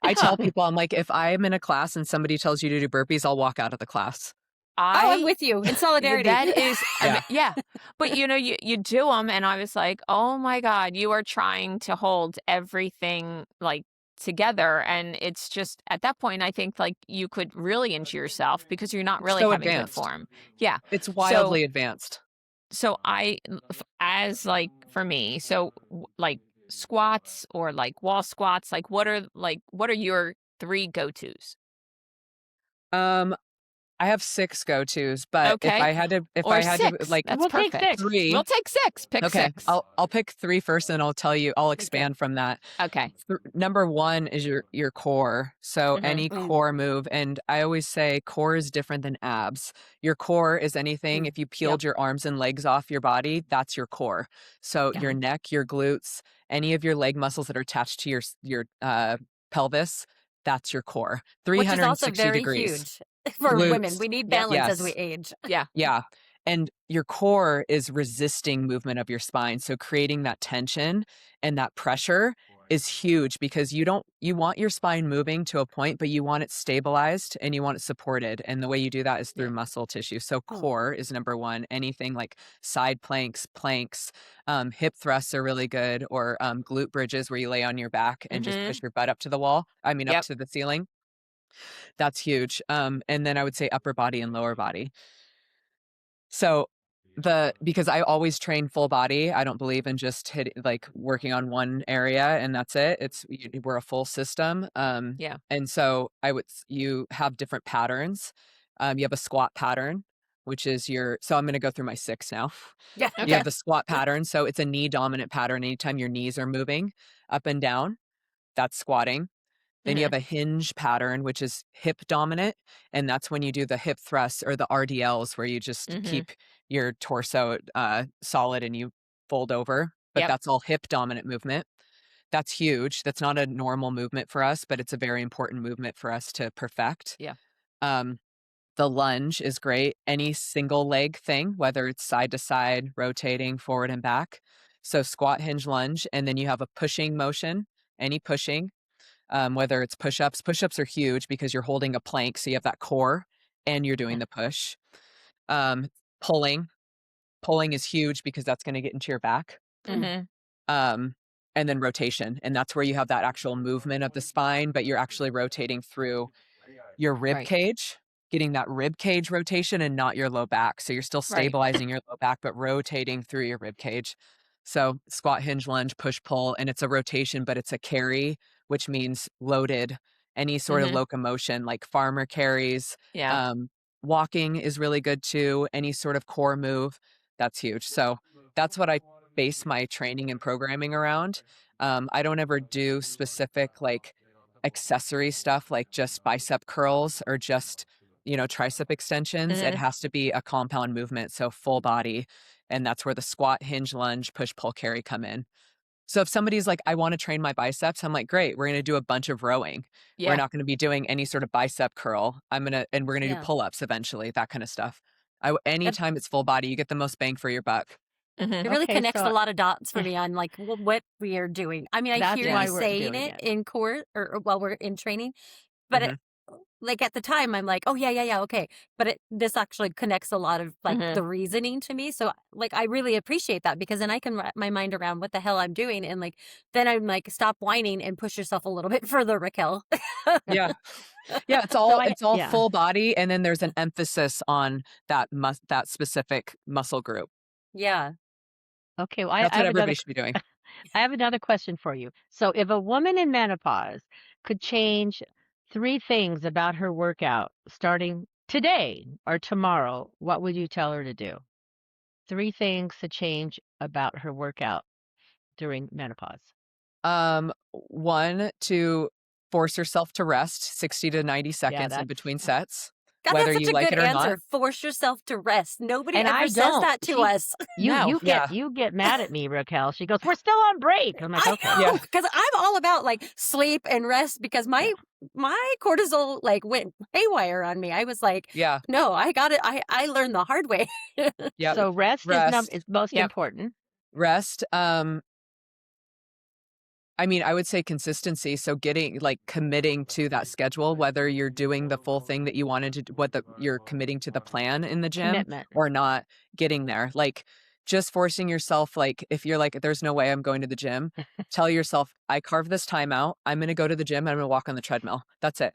I tell people, I'm like, if I'm in a class and somebody tells you to do burpees, I'll walk out of the class. Oh, I'm I with you in solidarity. that is Yeah. yeah. But you do them and I was like, "Oh my god, you are trying to hold everything like together." And it's just at that point I think like you could really injure yourself because you're not It's really so having good advanced. form. Yeah. It's So wildly advanced. so as like for me, so like squats or like wall squats, what are your 3 go-tos? Um, I have 6 go-tos, but Okay. if Or I had to 6. like That's We'll take perfect. 6. We'll 3. take 6. Pick Okay, 6. I'll pick 3 first, and I'll Okay. expand from that. Okay. Number 1 is your core. So Mhm. any Mm, core move, and I always say core is different than abs. Your core is anything. mm. If you Yep. peeled your arms and legs off your body, that's your core. So Yeah. your neck, your glutes, any of your leg muscles that are attached to your pelvis, that's your core. Which is also 360 very degrees. huge for women. Glutes, We need Yep. balance as we yes. age. Yeah. Yeah. And your core is resisting movement of your spine. So creating that tension and that pressure is huge because you want your spine moving to a point, but you want it stabilized and you want it supported. And the way you do that is through Yeah. muscle tissue. So Oh. core is number 1. Anything like side planks, hip thrusts are really good, or glute bridges where you lay on your back and just Mhm. push your butt up to the wall. I mean, up Yep. to the ceiling. That's huge. And then I would say upper body and lower body. So because I always train full body, I don't believe in just like working on one area and that's it. We're a full system. Yeah. And so you have different patterns. You have a squat pattern, which is so I'm going to go through my 6 now. Yeah. You Okay. have the squat pattern. So it's a knee dominant pattern. Anytime your knees are moving up and down, that's squatting. Then you have Mhm. a hinge pattern, which is hip dominant, and that's when you do the hip thrusts or the RDLs, where you just Mhm. keep your torso solid and you fold over. But Yep. that's all hip dominant movement. That's huge. That's not a normal movement for us, but it's a very important movement for us to perfect. Yeah. Um, the lunge is great. Any single leg thing, whether it's side to side, rotating forward and back. So squat, hinge, lunge, and then you have a pushing motion. Any pushing, whether it's push-ups. Push-ups are huge because you're holding a plank, so you have that core and you're doing Yeah. the push. Um, pulling. Pulling is huge because that's going to get into your back. Mm. Mhm. Um, and then rotation. And that's where you have that actual movement of the spine, but you're actually rotating through your rib Right. cage, getting that rib cage rotation and not your low back. So you're still Right. stabilizing your low back, but rotating through your rib cage. So squat, hinge, lunge, push, pull, and it's a rotation, but it's a carry, which means loaded. Any sort of Mhm. locomotion, like farmer carries. Yeah. Um, Walking is really good too. Any sort of core move, that's huge. So that's what I base my training and programming around. I don't ever do specific like accessory stuff like just bicep curls or just, tricep extensions. It Mhm. has to be a compound movement, so full body. And that's where the squat, hinge, lunge, push, pull, carry come in. So if somebody's like, I want to train my biceps, I'm like, great, we're going to do a bunch of rowing. We're Yeah. not going to be doing any sort of bicep curl. And we're going to do Yeah. pull ups eventually, that kind of stuff. That Anytime it's full body, you get the most bang for your buck. Mhm. it really Okay, connects so a lot of dots for me on like what we are doing. I mean, I that's hear you why Yes. we're saying doing it it. in court or while we're in training, but Hmm. like at the time, I'm like, oh yeah, yeah, yeah, okay. But this actually connects a lot of like Mhm. the reasoning to me. So like, I really appreciate that because then I can wrap my mind around what the hell I'm doing, and like then I'm like, stop whining and push yourself a little bit further, Raquel. Yeah. Yeah, it's So all I it's all yeah. full body, and then there's an emphasis on that specific muscle group. Yeah. Okay, well, That's I what have another everybody should be doing. I have another question for you. So if a woman in menopause could change 3 things about her workout starting today or tomorrow, what would you tell her to do? 3 things to change about her workout during menopause. 1, to force yourself to rest 60 to 90 Yeah, seconds in that's between sets. God, whether that's such you a like good it or not. answer. Force yourself to rest. Nobody And ever I says don't. that to us. You No. you Yeah. get you get mad at me, Raquel. She goes, "We're still on break." I'm like, I "Okay." Yeah. know, because I'm all about like sleep and rest because Yeah. my cortisol like went haywire on me. I was like, Yeah. no, I got it. I learned the hard way. Yep. So rest Rest. is most Yep. important. Rest. I mean, I would say consistency. So getting like committing to that schedule, whether you're doing the full thing that you wanted to, you're committing to the plan in the gym Commitment. or not getting there. Like just forcing yourself, like if you're like, there's no way I'm going to the gym, tell yourself, I carved this time out. I'm going to go to the gym and I'm going to walk on the treadmill. That's it.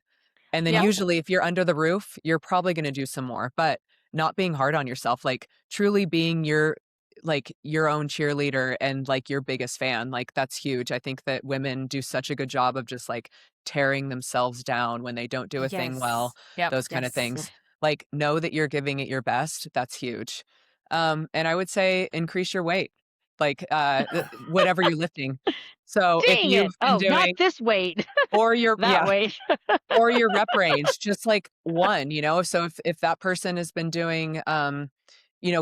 And then Yeah. usually if you're under the roof, you're probably going to do some more, but not being hard on yourself, like truly being your own cheerleader and like your biggest fan. Like that's huge. I think that women do such a good job of just like tearing themselves down when they don't do a thing well, Yes. Yep. those kind of Yes. things. Like know that you're giving it your best. That's huge. And I would say increase your weight, like whatever you're lifting. So if Dang it. you've been Oh, not doing this weight. or your That weight. or your rep range, just like one, so if that person has been doing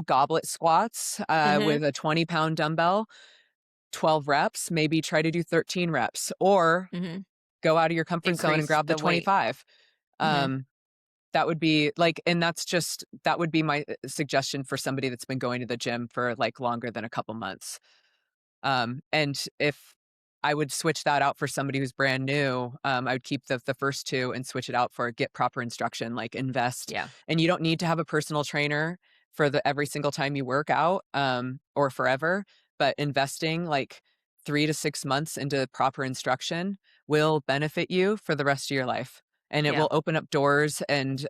goblet squats Mm-hmm. with a 20-pound dumbbell, 12 reps, maybe try to do 13 reps or Mm-hmm. go out of your comfort zone and Increase grab the the weight. 25. Mm-hmm. Um, that would be like, and that would be my suggestion for somebody that's been going to the gym for like longer than a couple months. And if I would switch that out for somebody who's brand new, I would keep the first two and switch it out for get proper instruction, like invest. Yeah. And you don't need to have a personal trainer for the every single time you work out, or forever, but investing like 3 to 6 months into proper instruction will benefit you for the rest of your life. And it Yeah. will open up doors and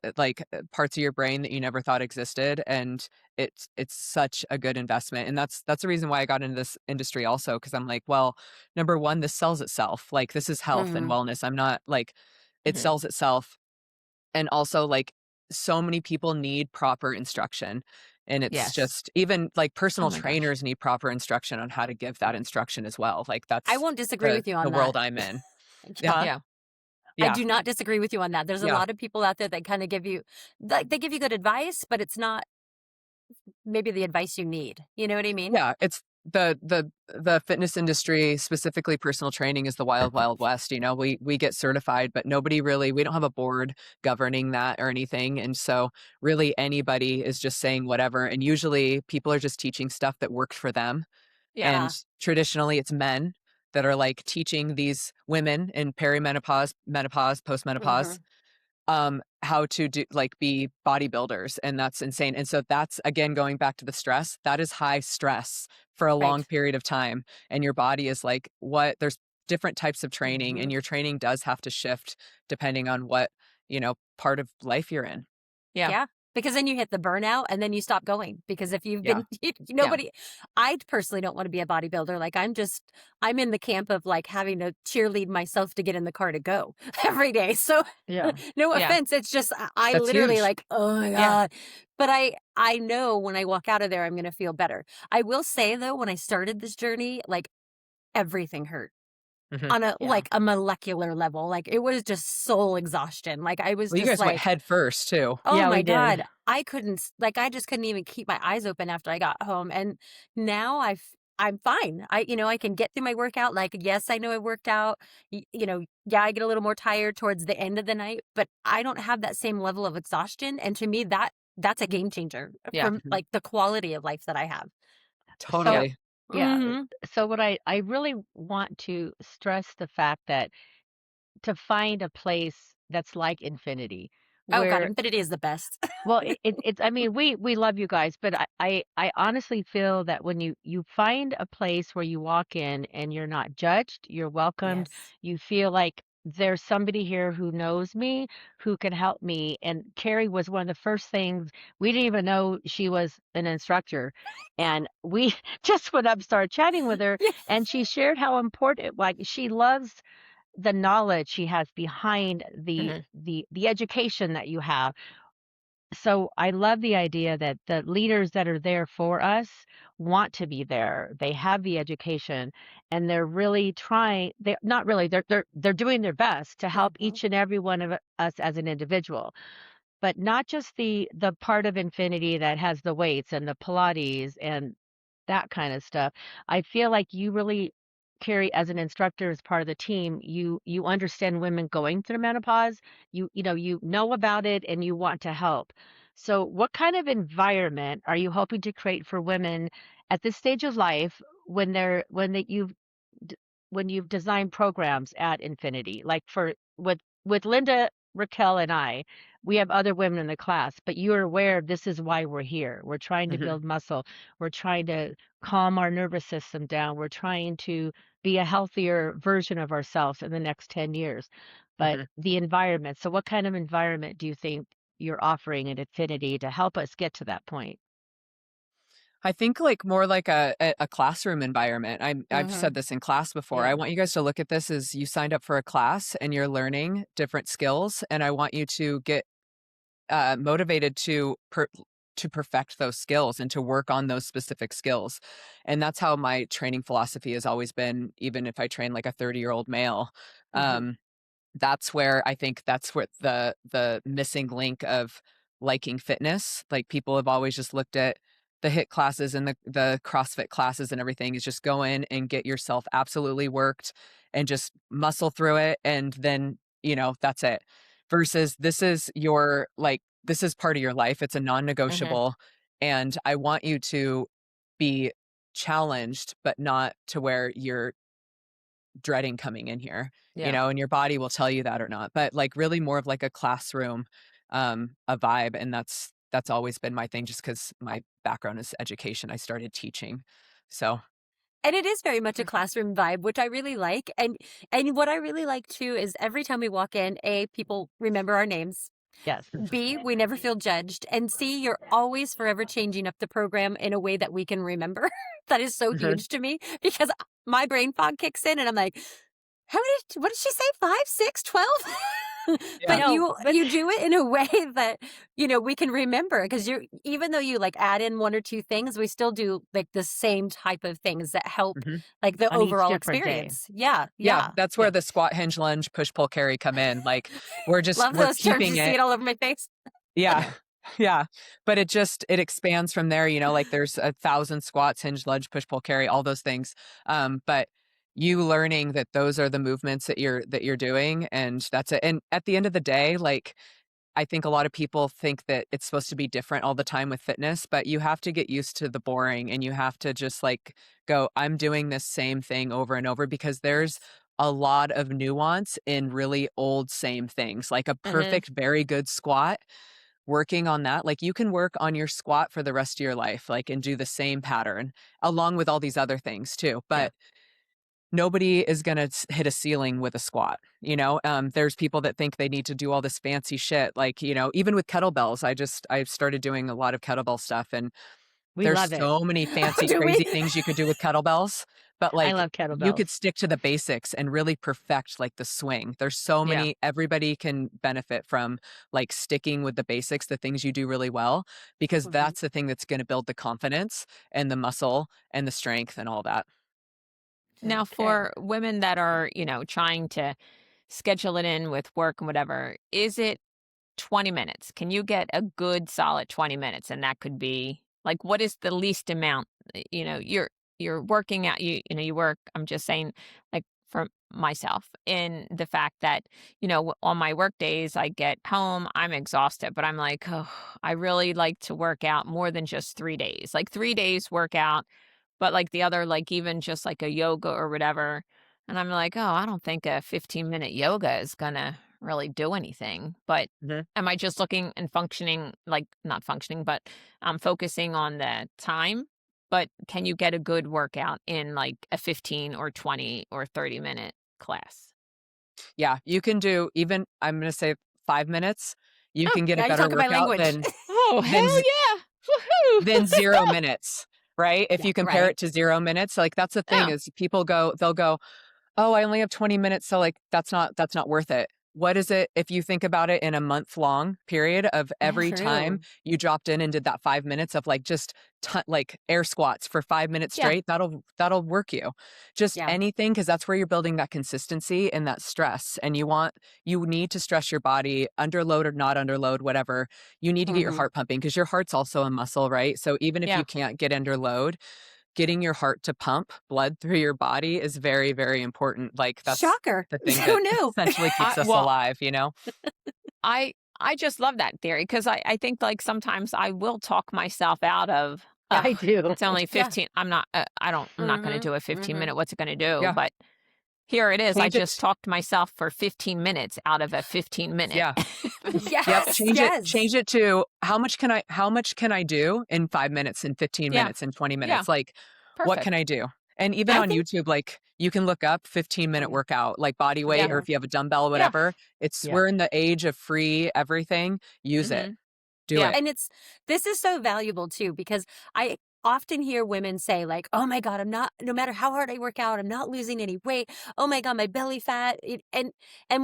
parts of your brain that you never thought existed. And it's such a good investment. And that's the reason why I got into this industry also, because I'm like, well, number one, this sells itself. Like this is health and Mm-hmm. wellness. I'm not like it Mm-hmm. sells itself. And also like so many people need proper instruction. And it's Yes. just even like Oh personal my gosh. trainers need proper instruction on how to give that instruction as well. Like I that's won't disagree the with you the on that. world I'm in. Yeah. Yeah. Yeah. I Yeah. do not disagree with you on that. There's a Yeah. lot of people out there that kind of give you, like, they give you good advice, but it's not maybe the advice you need. You know what I mean? Yeah, it's the fitness industry, specifically personal training, is the wild, wild west. We get certified, but we don't have a board governing that or anything. And so really anybody is just saying whatever. And usually people are just teaching stuff that worked for them. Yeah. And traditionally it's men that are like teaching these women in perimenopause, menopause, Mm-hmm. postmenopause, how to do like be bodybuilders, and that's insane. And so that's again going back to the stress. That is high stress for a long Right. period of time, and your body is like, what? There's different types of training, Mm-hmm. and your training does have to shift depending on what part of life you're in. Yeah. Yeah. Because then you hit the burnout and then you stop going. Because if you've Yeah. been, nobody, I personally don't want to be a bodybuilder. Like I'm in the camp of like having to cheerlead myself to get in the car to go every day. So Yeah. no Yeah. offense. It's just, I That's literally huge. like, oh my Yeah. God. But I know when I walk out of there, I'm going to feel better. I will say though, when I started this journey, like everything hurt. Mhm. On a Yeah. like a molecular level. Like it was just soul exhaustion. Like I was Well, you just guys went like, head first too. oh Yeah, my we did. God, I couldn't, like, I just couldn't even keep my eyes open after I got home. And now I'm fine. I can get through my workout. Like, yes, I know I worked out. Yeah, I get a little more tired towards the end of the night, but I don't have that same level of exhaustion. And to me, that's a game changer Yeah. from like the quality of life that I have. So Totally. yeah. Mhm. So what I really want to stress the fact that to find a place that's like Infinity, Oh God, where Infinity is the best. well, it's I mean, we love you guys, but I honestly feel that when you find a place where you walk in and you're not judged, you're welcomed, Yes. you feel like there's somebody here who knows me, who can help me. And Carrie was one of the first things we didn't even know she was an instructor. And we just went up, started chatting with her, Yes. and she shared how important, like she loves the knowledge she has behind the Mhm. the education that you have. So I love the idea that the leaders that are there for us want to be there. They have the education and they're really trying, they're not really, they're doing their best to help Mhm. each and every one of us as an individual. but not just the part of Infinity that has the weights and the Pilates and that kind of stuff. I feel like you really Carrie, as an instructor, as part of the team, you understand women going through menopause. You know about it and you want to help. So what kind of environment are you hoping to create for women at this stage of life d- when you've designed programs at Infinity? Like for with Linda, Raquel, and I, we have other women in the class, but you're aware this is why we're here. We're trying to Hmm. build muscle. We're trying to calm our nervous system down. We're trying to be a healthier version of ourselves in the next 10 years. But Hmm. the environment, so what kind of environment do you think you're offering at Infinity to help us get to that point? I think like more like a classroom environment. I've Mm-hmm. said this in class before. I Yeah. want you guys to look at this as you signed up for a class and you're learning different skills, and I want you to get motivated to perfect those skills and to work on those specific skills. And that's how my training philosophy has always been, even if I train like a 30-year-old male. Mm-hmm. Um, that's where I think that's what the missing link of liking fitness. Like people have always just looked at the HIIT classes and the CrossFit classes and everything is just go in and get yourself absolutely worked and just muscle through it, and then that's it. Versus this is your like this is part of your life. It's a Mm-hmm. non-negotiable, and I want you to be challenged, but not to where you're dreading coming in here, Yeah. and your body will tell you that or not. But like really more of like a classroom, a vibe. And that's always been my thing just because my background is education. I started teaching. So And it is very much a Mhm. classroom vibe, which I really like. And what I really like too is every time we walk in, A, people remember our names. Yes. B, we never feel judged. And C, you're always forever changing up the program in a way that we can remember. That is so mhm, huge to me because my brain fog kicks in and I'm like, how many, what did she say? 5, 6, 12? yeah. But No, but you do it in a way that, we can remember because you're, even though you like add in one or two things, we still do like the same type of things that help Mhm. like the on each overall different day. experience. Yeah. Yeah, Yeah. that's Yeah. where the squat, hinge, lunge, push, pull, carry come in. Like Love we're those terms. keeping You see it. it all over my face. Yeah. Yeah. But it expands from there, like there's 1,000 squats, hinge, lunge, push, pull, carry, all those things. But you learning that those are the movements that you're doing, and that's it. And at the end of the day, like I think a lot of people think that it's supposed to be different all the time with fitness, but you have to get used to the boring, and you have to just like go, I'm doing this same thing over and over, because there's Yes. a lot of nuance in really old same things. Like a Hmm. perfect, very good squat, working on that, like you can work on your squat for the rest of your life, like and do the same pattern along with all these other things too. Yeah. But nobody is going to hit a ceiling with a squat. There's people that think they need to do all this fancy shit. Like, even with kettlebells, I've started doing a lot of kettlebell stuff, and We there's love it. so many fancy, Do we? crazy things you could do with kettlebells, but I like love you kettlebells. could stick to the basics and really perfect like the swing. There's so Yeah. many, everybody can benefit from like sticking with the basics, the things you do really well, because Hmm. that's the thing that's going to build the confidence and the muscle and the strength and all that. Now, Okay. for women that are, trying to schedule it in with work and whatever, is it 20 minutes? Can you get a good solid 20 minutes? And that could be like, what is the least amount? You're working out, you work. I'm just saying, like for myself, in the fact that, on my work days, I get home, I'm exhausted, but I'm like, oh, I really like to work out more than just 3 days, like 3 days workout, but, like, the other, like, even just, like, a yoga or whatever, and I'm like, "Oh, I don't think a 15-minute yoga is gonna really do anything," but Mhm. am I just looking and functioning like, not functioning, but I'm focusing on the time? But can you get a good workout in, like, a 15 or 20 or 30-minute class? Yeah, you can do even, I'm going to say 5 minutes. You Oh, can get a now you're better talking my workout language. Oh, than hell yeah! than Woohoo! 0 minutes, right? If Yeah. you compare Right. it to 0 minutes, like that's the thing Oh, is they'll go, "Oh, I only have 20 minutes, so like that's not worth it." what is it if you think about it in a month-long period of Yeah, every time true. you dropped in and did that 5 minutes of like just like air squats for 5 minutes Yeah. straight, that'll work you. Just Yeah. anything, because that's where you're building that consistency and that stress. And you need to stress your body, under load or not under load, whatever. You need to get your Hmm. heart pumping because your heart's also a muscle, right? So even if Yeah. you can't get under load, getting your heart to pump blood through your body is very, very important. Like that's Shocker. the thing Who that knew? essentially keeps us Well, alive, you know? I just love that theory because I think like sometimes I will talk myself out of, Yeah, ugh, I do. it's only Yeah. 15. I'm not going to Hmm. do a 15 Hmm. minute. What's it going to do? Yeah. But here it is. I Change just it. talked myself for 15 minutes out of a 15-minute. Yeah. Yep. Yes. Change it. Yes. Change it to how much can I do in 5 minutes, in 15 Yeah. minutes, in 20 Yeah. minutes? Like, what can Perfect. I do? And even I on think. YouTube, like you can look up Oh 15-minute yeah. workout, like body weight, Yeah. or Yeah. if you have a dumbbell, Yeah. whatever. Yeah. We're in the age of free everything. Use it. Hmm. Do Yeah. it. And this is so valuable too, because I often hear women say like, "Oh my God, no matter how hard I work out, I'm not losing any weight. Oh my God, my belly fat." And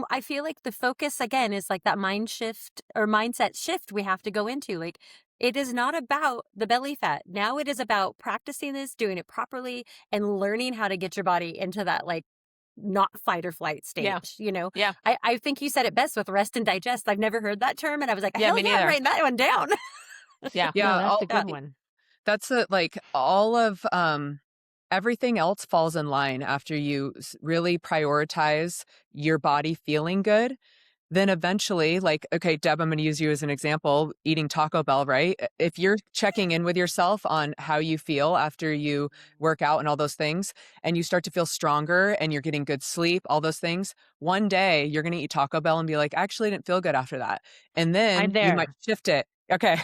I feel like the focus again is like that mind shift or mindset shift we have to go into. Like, it is not about the belly fat. Now it is about practicing this, doing it properly, and learning how to get your body into that like not fight or flight Yeah. state, you know? Yeah. I think you said it best with rest and digest. I've never heard that term. And I was like, Yeah. hell Me yeah, I'm neither. writing that one down. Yeah. No, Yeah. that's a Yeah. good one. That's like all of everything else falls in line after you really prioritize your body feeling good. Then eventually, like, okay, Deb, I'm going to use you as an example, eating Taco Bell, right? If you're checking in with yourself on how you feel after you work out and all those things, and you start to feel stronger and you're getting good sleep, all those things, one day you're going to eat Taco Bell and be like, actually, I didn't feel good after that. And I'm then you might there. shift it. Okay.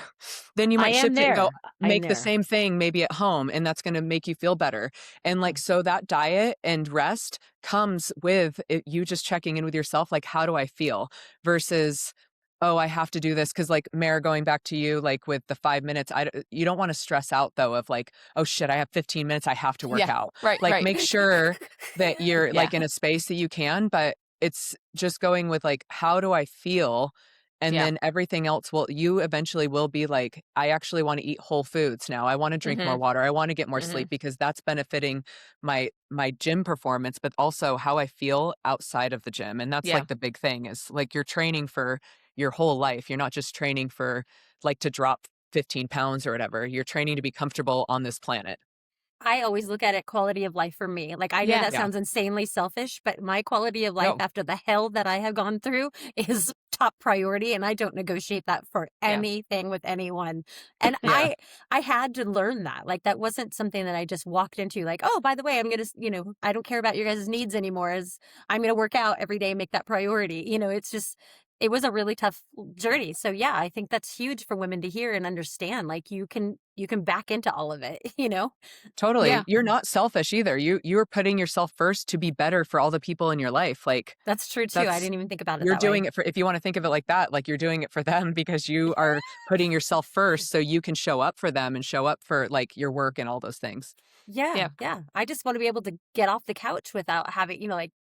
Then you I might am shift it and go, there. I'm make the there. same thing maybe at home, and that's going to make you feel better. And like, so that diet and rest comes with it, you just checking in with yourself, like, how do I feel? Versus, oh, I have to do this. Cause like Mare, going back to you, like with the 5 minutes, you don't want to stress out though of like, oh shit, I have 15 minutes. I have to work Yeah. out. Right. Like Right. make sure that you're Yeah. like in a space that you can, but it's just going with like, how do I feel? And Yeah. then everything else you eventually will be like, I actually want to eat whole foods now. I want to drink more Hmm. water. I want to get more Hmm. sleep because that's benefiting my gym performance, but also how I feel outside of the gym. And that's Yeah. like the big thing is like you're training for your whole life. You're not just training for like to drop 15 pounds or whatever. You're training to be comfortable on this planet. I always look at it quality of life for me. Like, I know Yeah. that Yeah. sounds insanely selfish, but my quality of life No. after the hell that I have gone through is top priority, and I don't negotiate that for Yeah. anything with anyone. And Yeah. I had to learn that. Like, that wasn't something that I just walked into like, "Oh, by the way, I'm going to, I don't care about your guys' needs anymore, as I'm going to work out every day, make that priority." It's just it was a really tough journey. So yeah, I think that's huge for women to hear and understand. Like, you can back into all of it. Yeah. Totally. You're not selfish either. You're putting yourself first to be better for all the people in your life. Like That's true too. I that's didn't even think about it you're that way. doing it for, if you want to think of it like that, like you're doing it for them because you are putting yourself first so you can show up for them and show up for like your work and all those things. Yeah, Yeah. yeah. I just want to be able to get off the couch without having, like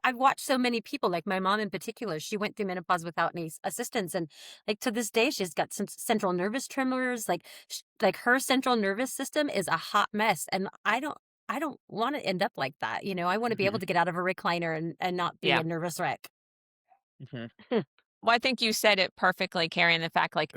I've watched so many people, like my mom in particular. She went through menopause without any assistance, and like to this day, she's got some central nervous tremors. Like her central nervous system is a hot mess, and I don't want to end up like that. I want to be able Mhm. to get out of a recliner and not be Yeah. a nervous wreck. Mhm. Well, I think you said it perfectly, Carrie, in the fact like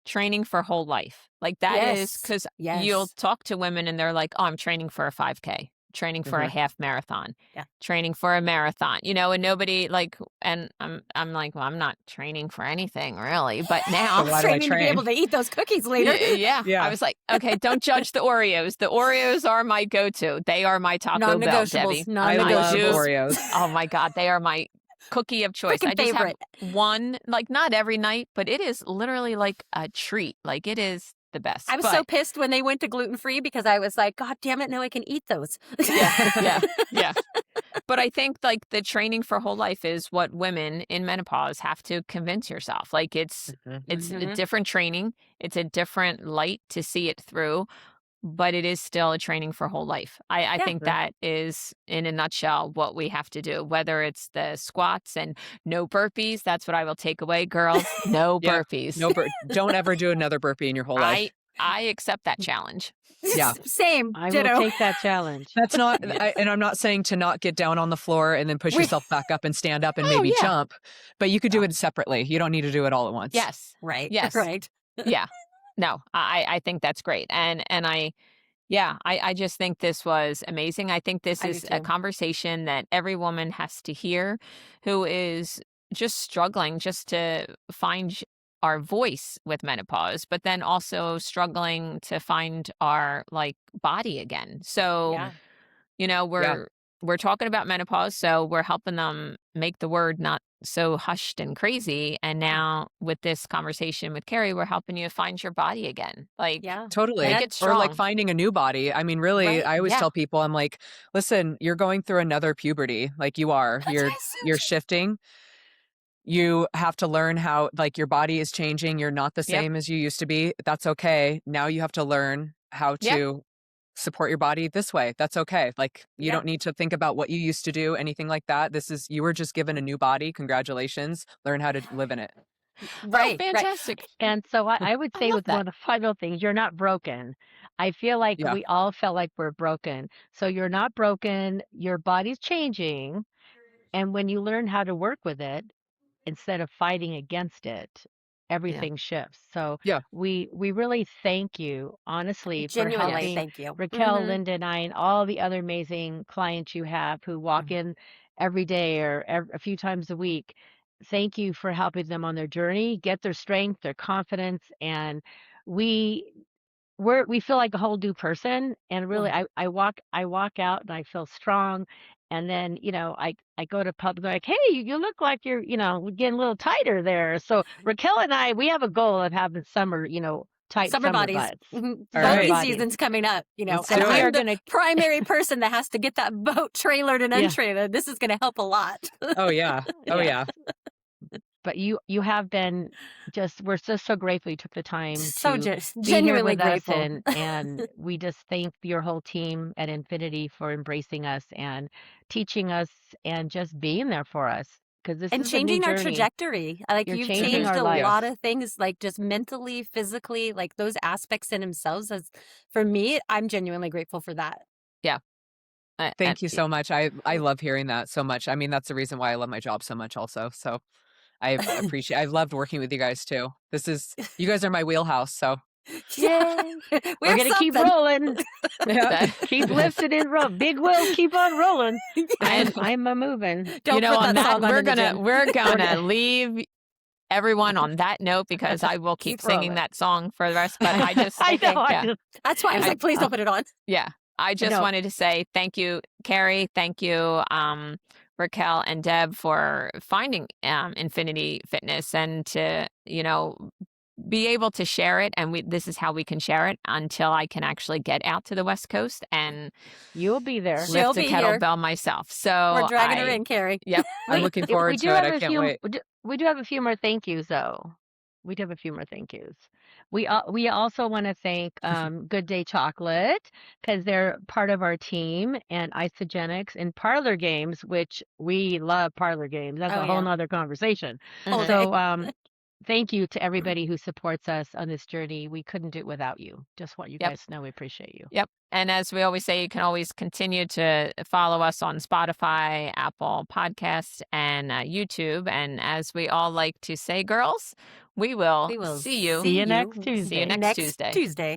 training for whole life. Like that is Yes, because you'll yes, talk to women and they're like, oh, I'm training for a 5K, training for a Mhm. half marathon, yeah. training for a marathon, and nobody like, and I'm like, well, I'm not training for anything really. But now, So why do I Training to be able train? to eat those cookies later. yeah, I Yeah. was like, okay, don't judge the Oreos. The Oreos are my go-to. They are my Taco Bell, Debbie. Non-negotiables, I I love do. non-negotiables. Oreos. Oh my God, they are my cookie of choice. I Freaking just have favorite. one, like not every night, but it is literally like a treat. Like it is the best. I was so But pissed when they went to gluten-free because I was like, God damn it, now I can eat those. yeah, yeah, yeah. But I think like the training for whole life is what women in menopause have to convince yourself. Like it's Mhm. it's a Mhm. different training. It's a different light to see it through. but it is still a training for whole life. I Yeah. think Sure. that is, in a nutshell, what we have to do, whether it's the squats and no burpees. That's what I will take away, girls. No Yep. burpees. Don't ever do another burpee in your whole life. I accept that challenge. Yeah. Same. I will Ditto. take that challenge. That's not, Yes. and I'm not saying to not get down on the floor and then push We- yourself back up and stand up and Oh, maybe yeah. jump, but you could do Yeah. it separately. You don't need to do it all at once. Yes. Right. Yes. Right. Yeah. No, I think that's great. And I just think this was amazing. I think this I do is a too. conversation that every woman has to hear who is just struggling just to find our voice with menopause, but then also struggling to find our like body again. So, Yeah. you know, Yeah. we're talking about menopause, so we're helping them make the word not so hushed and crazy. And now with this conversation with Carey, we're helping you find your body again. Like, Yeah. Totally. make it Or like strong. finding a new body. I mean, really, Right. I always Yeah. tell people, I'm like, listen, you're going through another puberty. Like you are. That's You're what I said. you're shifting. You have to learn how, like, your body is changing. You're not the Yep. same as you used to be. That's okay. Now you have to learn how Yep. to support your body this way. That's okay. Like, you Yeah. don't need to think about what you used to do, anything like that. You were just given a new body. Congratulations. Learn how to live in it. Oh, Right. Right. fantastic. And so I would I say love with one that. of the final things, you're not broken. I feel like Yeah. we all felt like we're broken. So you're not broken. Your body's changing. And when you learn how to work with it, instead of fighting against it, everything shifts. So Yeah. we really thank you, honestly, for Genuinely, helping thank you. Raquel, Mhm. Linda, and I, and all the other amazing clients you have who walk Mhm. in every day or a few times a week. Thank you for helping them on their journey, get their strength, their confidence, and we we feel like a whole new person. And really, Yeah. I walk out and I feel strong. And then, I go to pub, they're like, hey, you look like you're, getting a little tighter there. So Raquel and I, we have a goal of having summer, tight Summer summer bodies. butts. Mhm. All Summer Boating right. bodies. season's coming up, Let's and do we it. are I'm the gonna, primary person that has to get that boat trailered and Yeah. untrailered. This is going to help a lot. Oh, yeah. Oh, yeah. yeah. But you have been we're just so grateful you took the time So to just be here genuinely with us, grateful. and we just thank your whole team at Infinity for embracing us and teaching us and just being there for us, because this And is a new changing our journey. trajectory. Like You're you've changing changed our a life. lot of things, like just mentally, physically, like those aspects in themselves. As for me, I'm genuinely grateful for that. Yeah. Thank you so much. I love hearing that so much. I mean, that's the reason why I love my job so much also. So I've loved working with you guys too. You guys are my wheelhouse. So Yay! We're We're gonna keep something. rolling. yeah. Keep lifting and roll. Big wheels keep on rolling. And I'm a moving. Don't put on that song on we're in the gonna gym. we're gonna leave everyone on that note, because I will keep Keep singing rolling. that song for the rest. But I just I know. yeah. That's why I was like, please don't put it on. Yeah. I just No. wanted to say thank you, Carey. Thank you, Raquel and Deb, for finding Infinity Fitness, and to, be able to share it. And this is how we can share it until I can actually get out to the West Coast and You'll be there. She'll lift a be here. kettlebell myself. So We're dragging her in, Carey. Yep. I'm looking We forward do to it. have I a can't few. wait. We do have a few more thank yous, though. We do have a few more thank yous. We also want to thank Good Day Chocolate, because they're part of our team, and Isogenics and Parlor Games, which we love. Parlor Games. That's Oh, a whole yeah. nother conversation. Whole So day. thank you to everybody who supports us on this journey. We couldn't do it without you. Just want you Yep. guys to know we appreciate you. Yep. And as we always say, you can always continue to follow us on Spotify, Apple Podcasts, and YouTube. And as we all like to say, girls, we will We will see you. See you next Tuesday. See you next Tuesday. Tuesday.